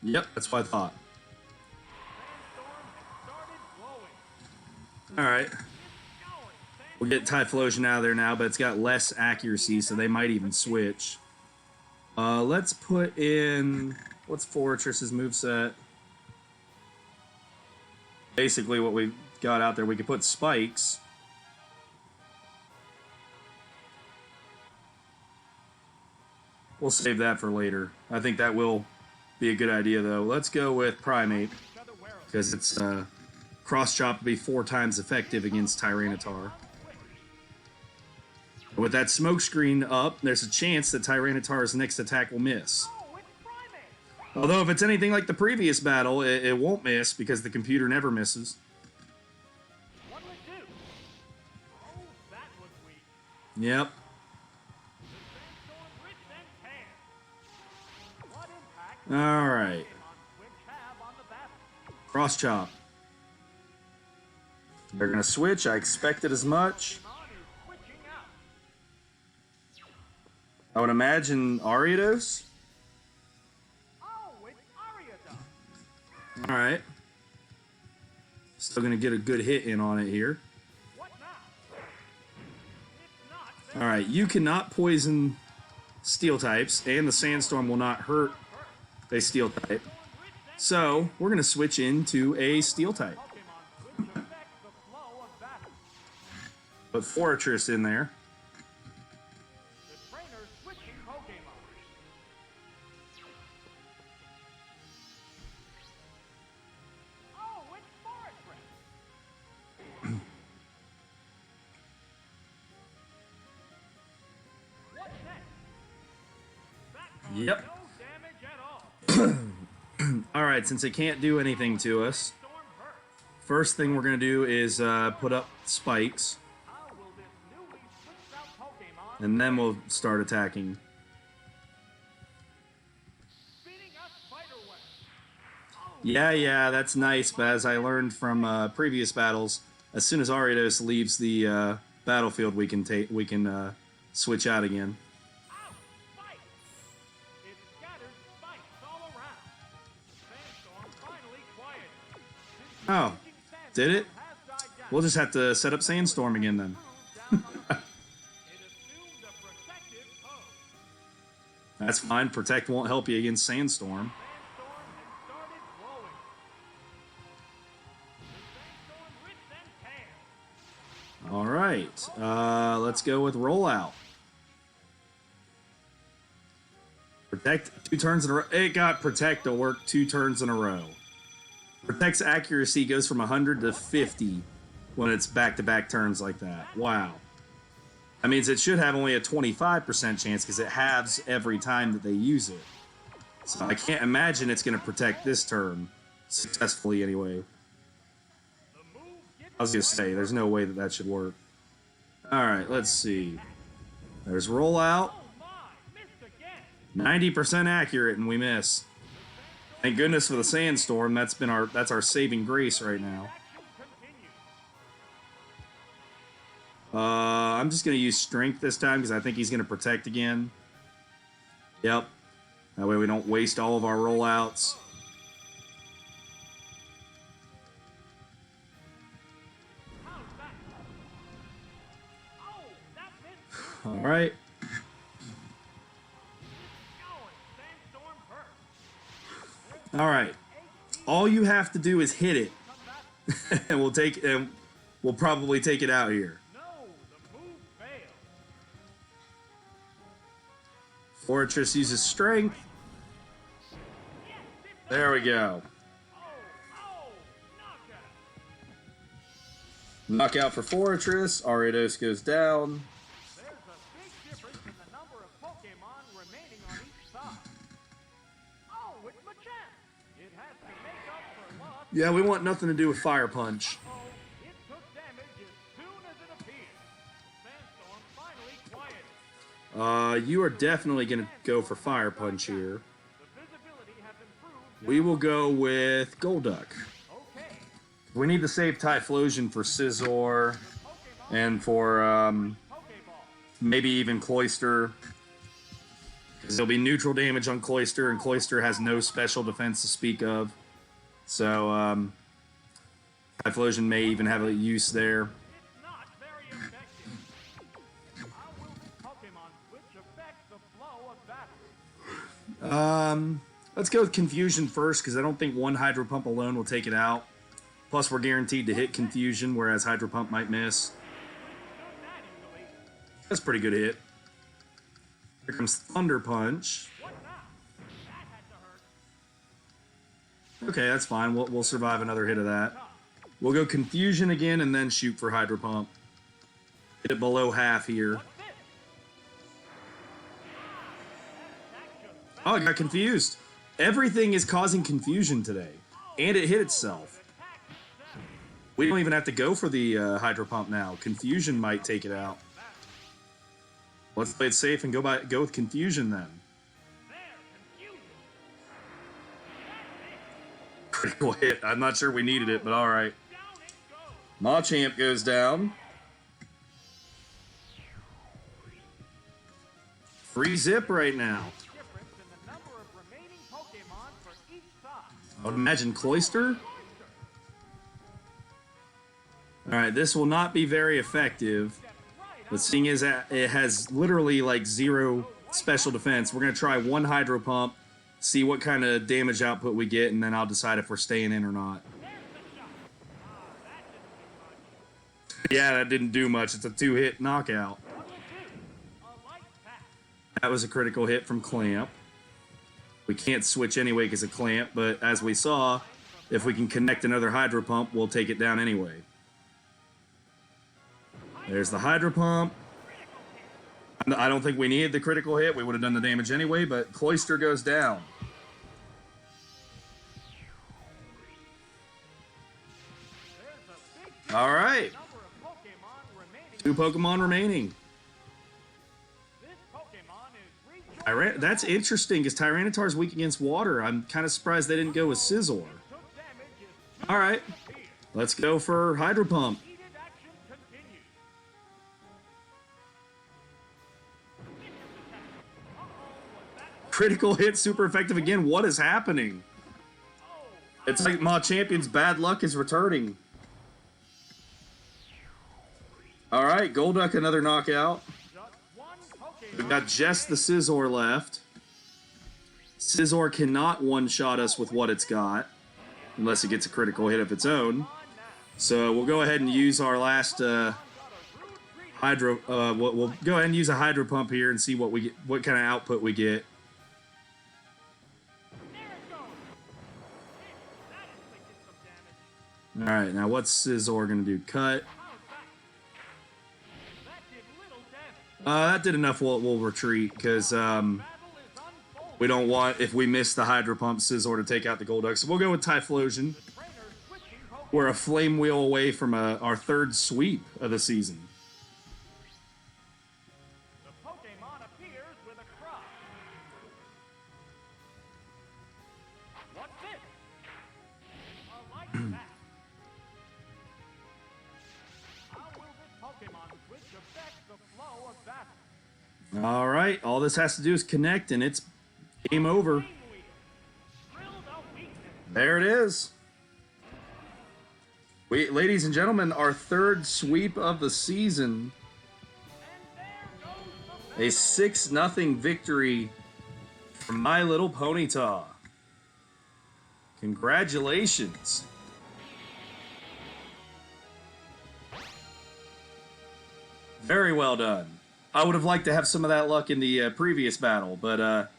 Yep, that's what I thought. Sandstorm has started blowing. All right. It's going. We'll get Typhlosion out of there now, but it's got less accuracy, so they might even switch. Let's put in... What's Forretress's moveset? Basically what we got out there, we could put Spikes. We'll save that for later. I think that will be a good idea, though. Let's go with Primate, because it's Cross Chop will be 4 times effective against Tyranitar. With that smoke screen up, there's a chance that Tyranitar's next attack will miss. Oh, it's Primate. Although if it's anything like the previous battle, it won't miss because the computer never misses. What'll it do? Oh, that was weak. Yep. The Sandstorm ripped and tears. What impact All right. on Switch have on the battle? Cross Chop. They're going to switch. I expected as much. Pokemon is switching out. I would imagine Ariados. Oh, it's Ariados. All right. Still going to get a good hit in on it here. What now? It's not. All right. You cannot poison Steel types, and the Sandstorm will not hurt a Steel type. So we're going to switch into a Steel type. Pokemon switch affects the flow of battle. Put Forretress in there. The trainer's switching Pokemon. Oh, it's Forretress. What's next? That caused Yep. no damage at all. All right. Since it can't do anything to us, Storm hurt. first thing we're going to do is put up Spikes, How will this newly switched out Pokemon and then we'll start attacking. spinning a spider web? Oh, Yeah, that's nice, but as I learned from previous battles, as soon as Ariados leaves the battlefield, we can switch out again. ow, spike! It's Oh, did it? We'll just have to set up Sandstorm again then. That's fine. Protect won't help you against Sandstorm. All right. Let's go with Rollout. Protect 2 turns in a row. It got Protect to work 2 turns in a row. Protect's accuracy goes from 100 to 50 when it's back-to-back turns like that. Wow. That means it should have only a 25% chance because it halves every time that they use it. So I can't imagine it's going to protect this turn successfully anyway. I was going to say, there's no way that that should work. All right, let's see. There's Rollout. 90% accurate, and we miss. Thank goodness for the Sandstorm. That's our saving grace right now. I'm just going to use Strength this time because I think he's going to Protect again. Yep. That way we don't waste all of our rollouts. All right. All right. All you have to do is hit it, and we'll probably take it out here. Fortress uses Strength. There we go. Knockout for Fortress. Ariados goes down. There's a big difference in the number of Pokémon remaining on each side. Oh, it's Machamp. It has to make up for loss. Yeah, we want nothing to do with Fire Punch. Oh, it took damage as soon as it appeared. Sandstorm finally quieted. You are definitely going to go for Fire Punch here. The visibility has improved. We will go with Golduck. Okay. We need to save Typhlosion for Scizor and for Pokeball. maybe even Cloyster. Because there'll be neutral damage on Cloyster, and Cloyster has no special defense to speak of. So, Typhlosion may even have a use there. It's not very effective. How will the Pokemon switch affect the flow of battle? Let's go with Confusion first, because I don't think one Hydro Pump alone will take it out. Plus, we're guaranteed to hit Confusion, whereas Hydro Pump might miss. That's a pretty good hit. Here comes Thunder Punch. What now? That had to hurt. Okay, that's fine. We'll survive another hit of that. We'll go Confusion again and then shoot for Hydro Pump. Hit it below half here. What's this? Oh, I got confused. Everything is causing confusion today. And it hit itself. We don't even have to go for the Hydro Pump now. Confusion might take it out. Let's play it safe and go with Confusion then. There, confusion. Critical hit. I'm not sure we needed it, but alright. Down it goes. Machamp goes down. Free zip right now. Difference in the number of remaining Pokemon for each side. I would imagine Cloyster. Alright, this will not be very effective. But seeing as it has literally like 0 special defense, we're going to try one Hydro Pump, see what kind of damage output we get, and then I'll decide if we're staying in or not. Yeah, that didn't do much. It's a 2-hit knockout. That was a critical hit from Clamp. We can't switch anyway because of Clamp, but as we saw, if we can connect another Hydro Pump, we'll take it down anyway. There's the Hydro Pump. I don't think we needed the critical hit. We would have done the damage anyway, but Cloyster goes down. All right. 2 Pokemon remaining. That's interesting, because Tyranitar's weak against water. I'm kind of surprised they didn't go with Scizor. All right. Let's go for Hydro Pump. Critical hit, super effective again. What is happening? It's like Ma Champion's bad luck is returning. All right, Golduck, another knockout. We've got just the Scizor left. Scizor cannot one-shot us with what it's got, unless it gets a critical hit of its own. So we'll go ahead and use our last Hydro. We'll go ahead and use a Hydro Pump here and see what we get, what kind of output we get. All right, now what's Scizor gonna do? Cut. That did enough. We'll retreat because we don't want, if we miss the Hydro Pump, Scizor to take out the Golduck. So we'll go with Typhlosion. We're a Flame Wheel away from our third sweep of the season. The Pokémon appears with a cry. What's this? I like that. How will this Pokémon switch affect the flow of battle? All right, all this has to do is connect, and it's game over. There it is. Ladies and gentlemen, our third sweep of the season. A 6-0 victory for My Little Ponyta. Congratulations. Very well done. I would have liked to have some of that luck in the previous battle, but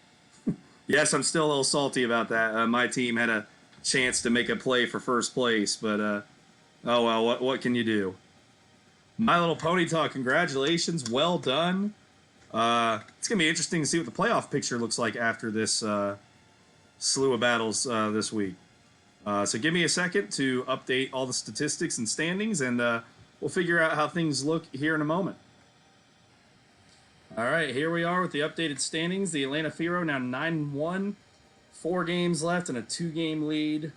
yes, I'm still a little salty about that. My team had a chance to make a play for first place, but oh well, what can you do? My Little Ponyta, congratulations, well done. It's going to be interesting to see what the playoff picture looks like after this slew of battles this week. So give me a second to update all the statistics and standings, and we'll figure out how things look here in a moment. All right, here we are with the updated standings. The Atlanta Firo now 9-1, 4 games left and a 2-game lead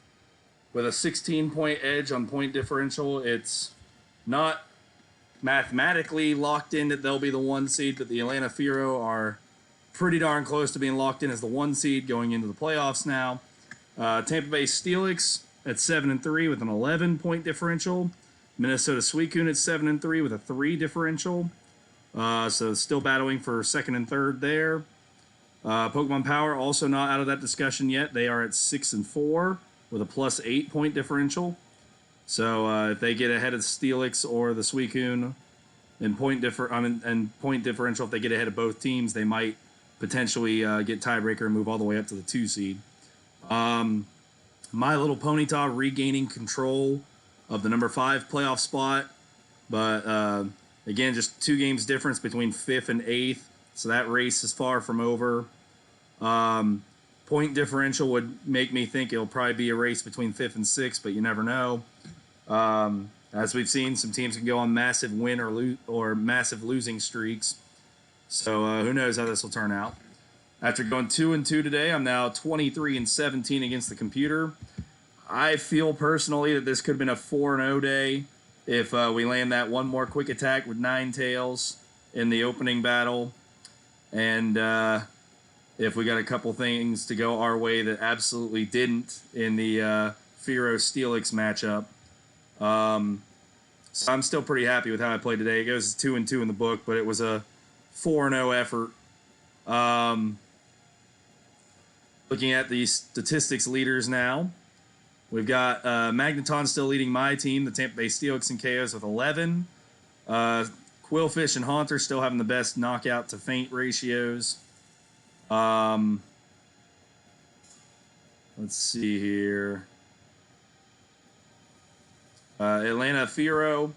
with a 16-point edge on point differential. It's not mathematically locked in that they'll be the 1 seed, but the Atlanta Firo are pretty darn close to being locked in as the 1 seed going into the playoffs now. Tampa Bay Steelix at 7-3 with an 11-point differential. Minnesota Suicune at 7-3 with a 3 differential. So still battling for second and third there. Pokemon Power also not out of that discussion yet. They are at 6-4 with a plus 8-point differential. So if they get ahead of Steelix or the Suicune in point differential, if they get ahead of both teams, they might potentially get tiebreaker and move all the way up to the 2 seed. My Little Ponyta regaining control of the number 5 playoff spot, but again, just 2 games difference between 5th and 8th, so that race is far from over. Point differential would make me think it'll probably be a race between 5th and 6th, but you never know. As we've seen, some teams can go on massive win or massive losing streaks, so who knows how this will turn out. After going 2-2 today, I'm now 23-17 against the computer. I feel personally that this could have been a 4-0 day if we land that one more quick attack with Ninetales in the opening battle, and if we got a couple things to go our way that absolutely didn't in the Firo Steelix matchup. So I'm still pretty happy with how I played today. It goes 2-2 in the book, but it was a 4-0 effort. Looking at the statistics leaders now, we've got Magneton still leading my team, the Tampa Bay Steelix and KOs with 11. Quillfish and Haunter still having the best knockout to faint ratios. Let's see here. Atlanta Firo,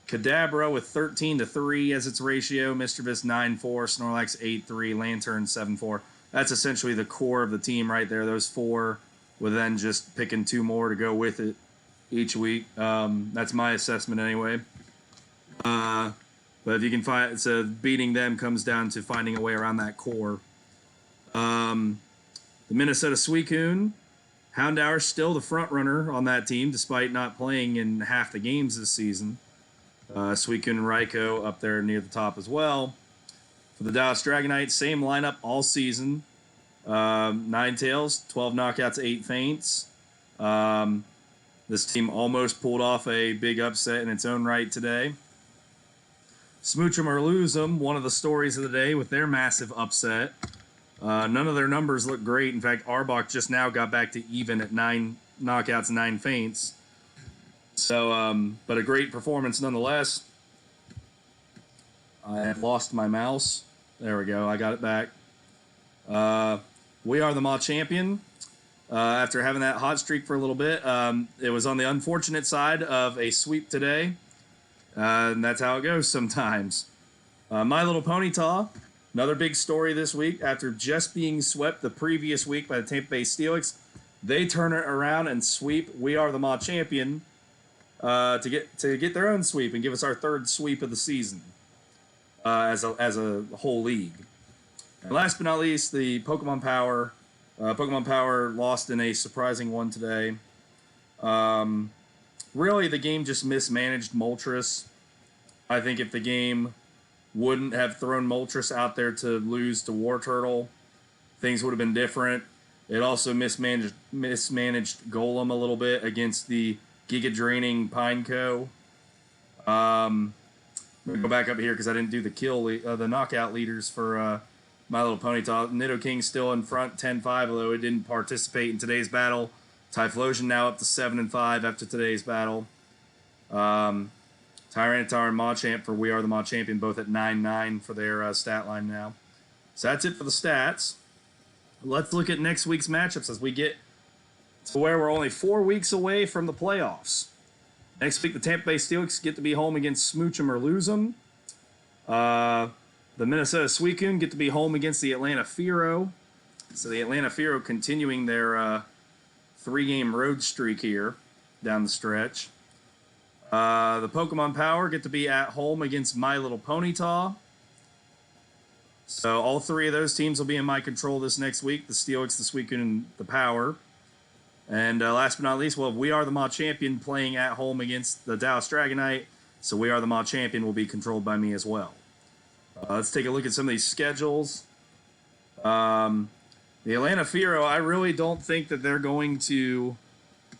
Kadabra with 13-3 as its ratio, Mischievous 9-4, Snorlax 8-3, Lantern 7-4. That's essentially the core of the team right there. Those 4, with then just picking 2 more to go with it each week. That's my assessment anyway. But if you can find, so beating them comes down to finding a way around that core. The Minnesota Suicune, Houndour still the front runner on that team, despite not playing in half the games this season. Suicune and Raikou up there near the top as well. For the Dallas Dragonite, same lineup all season. Ninetales, 12 knockouts, 8 faints. This team almost pulled off a big upset in its own right today. Smooch 'em or lose 'em, one of the stories of the day with their massive upset. None of their numbers look great. In fact, Arbok just now got back to even at 9 knockouts and 9 feints. So, but a great performance nonetheless. I have lost my mouse. There we go. I got it back. We are the Maw champion. After having that hot streak for a little bit, it was on the unfortunate side of a sweep today. And that's how it goes sometimes. My Little Ponyta, another big story this week. After just being swept the previous week by the Tampa Bay Steelix, they turn it around and sweep We Are the Maw champion to get their own sweep and give us our third sweep of the season as a whole league. And last but not least, the Pokemon Power. Pokemon Power lost in a surprising one today. Really, the game just mismanaged Moltres. I think if the game wouldn't have thrown Moltres out there to lose to War Turtle, things would have been different. It also mismanaged Golem a little bit against the Giga Draining Pineco. I'm gonna go back up here because I didn't do the knockout leaders for My Little Ponyta. Nidoking still in front, 10-5, although it didn't participate in today's battle. Typhlosion now up to 7-5 after today's battle. Tyranitar and Machamp for We Are the Maw champion, both at 9-9 for their stat line now. So that's it for the stats. Let's look at next week's matchups as we get to where we're only 4 weeks away from the playoffs. Next week, the Tampa Bay Steelix get to be home against Smooch 'em or lose 'em. The Minnesota Suicune get to be home against the Atlanta Fearow. So the Atlanta Fearow continuing their 3-game road streak here down the stretch. The Pokemon Power get to be at home against My Little Ponyta. So all 3 of those teams will be in my control this next week. The Steelix, the Suicune, and the Power. And last but not least, well, We Are the Maw champion playing at home against the Dallas Dragonite. So We Are the Maw champion will be controlled by me as well. Let's take a look at some of these schedules. The Atlanta Fearow, I really don't think that they're going to,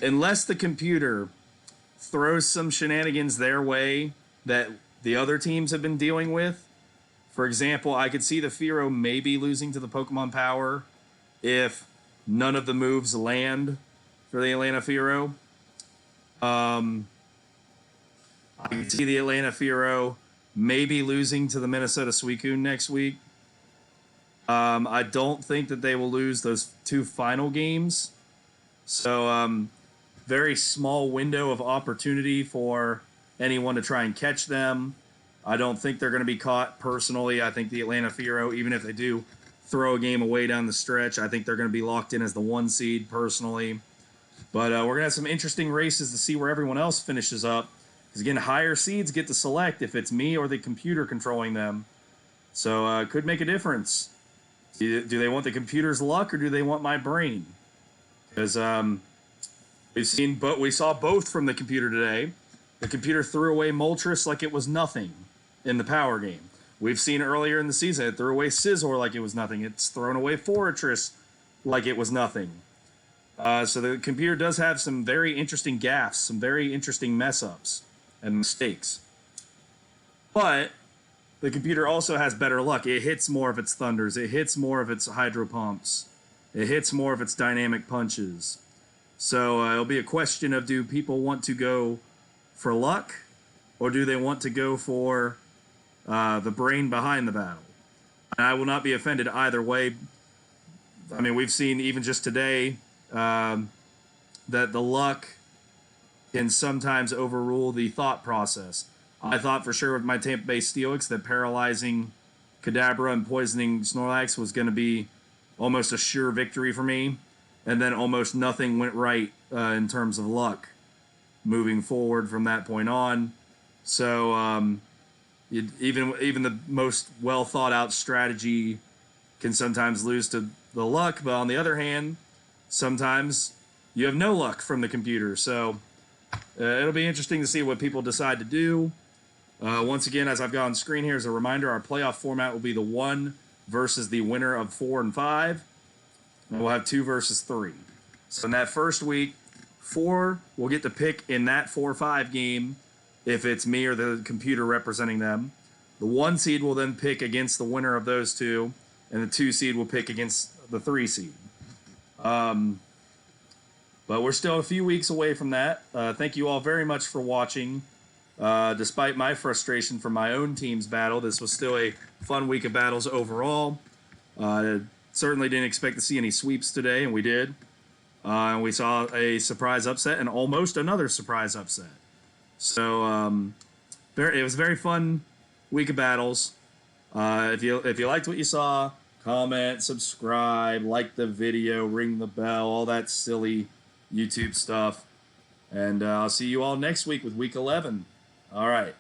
unless the computer throws some shenanigans their way that the other teams have been dealing with. For example, I could see the Fearow maybe losing to the Pokemon Power if none of the moves land for the Atlanta Fearow. I could see the Atlanta Fearow maybe losing to the Minnesota Suicune next week. I don't think that they will lose those 2 final games. So, very small window of opportunity for anyone to try and catch them. I don't think they're going to be caught personally. I think the Atlanta Fearow, even if they do throw a game away down the stretch, I think they're going to be locked in as the 1 seed personally. But we're going to have some interesting races to see where everyone else finishes up. Because again, higher seeds get to select if it's me or the computer controlling them. So it could make a difference. Do they want the computer's luck or do they want my brain? Because we saw both from the computer today. The computer threw away Moltres like it was nothing in the power game. We've seen earlier in the season it threw away Scizor like it was nothing. It's thrown away Forretress like it was nothing. So the computer does have some very interesting gaffes, some very interesting mess-ups and mistakes. But the computer also has better luck. It hits more of its Thunders. It hits more of its Hydro Pumps. It hits more of its Dynamic Punches. So it'll be a question of, do people want to go for luck or do they want to go for the brain behind the battle? And I will not be offended either way. I mean, we've seen even just today that the luck can sometimes overrule the thought process. I thought for sure with my Tampa Bay Steelix that paralyzing Kadabra and poisoning Snorlax was going to be almost a sure victory for me. And then almost nothing went right in terms of luck moving forward from that point on. So even the most well thought out strategy can sometimes lose to the luck. But on the other hand, sometimes you have no luck from the computer. So it'll be interesting to see what people decide to do. Once again, as I've got on screen here as a reminder, our playoff format will be the 1 versus the winner of 4 and 5. And we'll have 2 versus 3. So in that first week, 4 will get to pick in that 4-5 game if it's me or the computer representing them. The 1 seed will then pick against the winner of those two, and the 2 seed will pick against the 3 seed. But we're still a few weeks away from that. Thank you all very much for watching. Despite my frustration from my own team's battle, this was still a fun week of battles overall. Certainly didn't expect to see any sweeps today, and we did. And we saw a surprise upset and almost another surprise upset. So it was a very fun week of battles. If you liked what you saw, comment, subscribe, like the video, ring the bell, all that silly YouTube stuff. And I'll see you all next week with week 11. All right.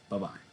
Bye-bye.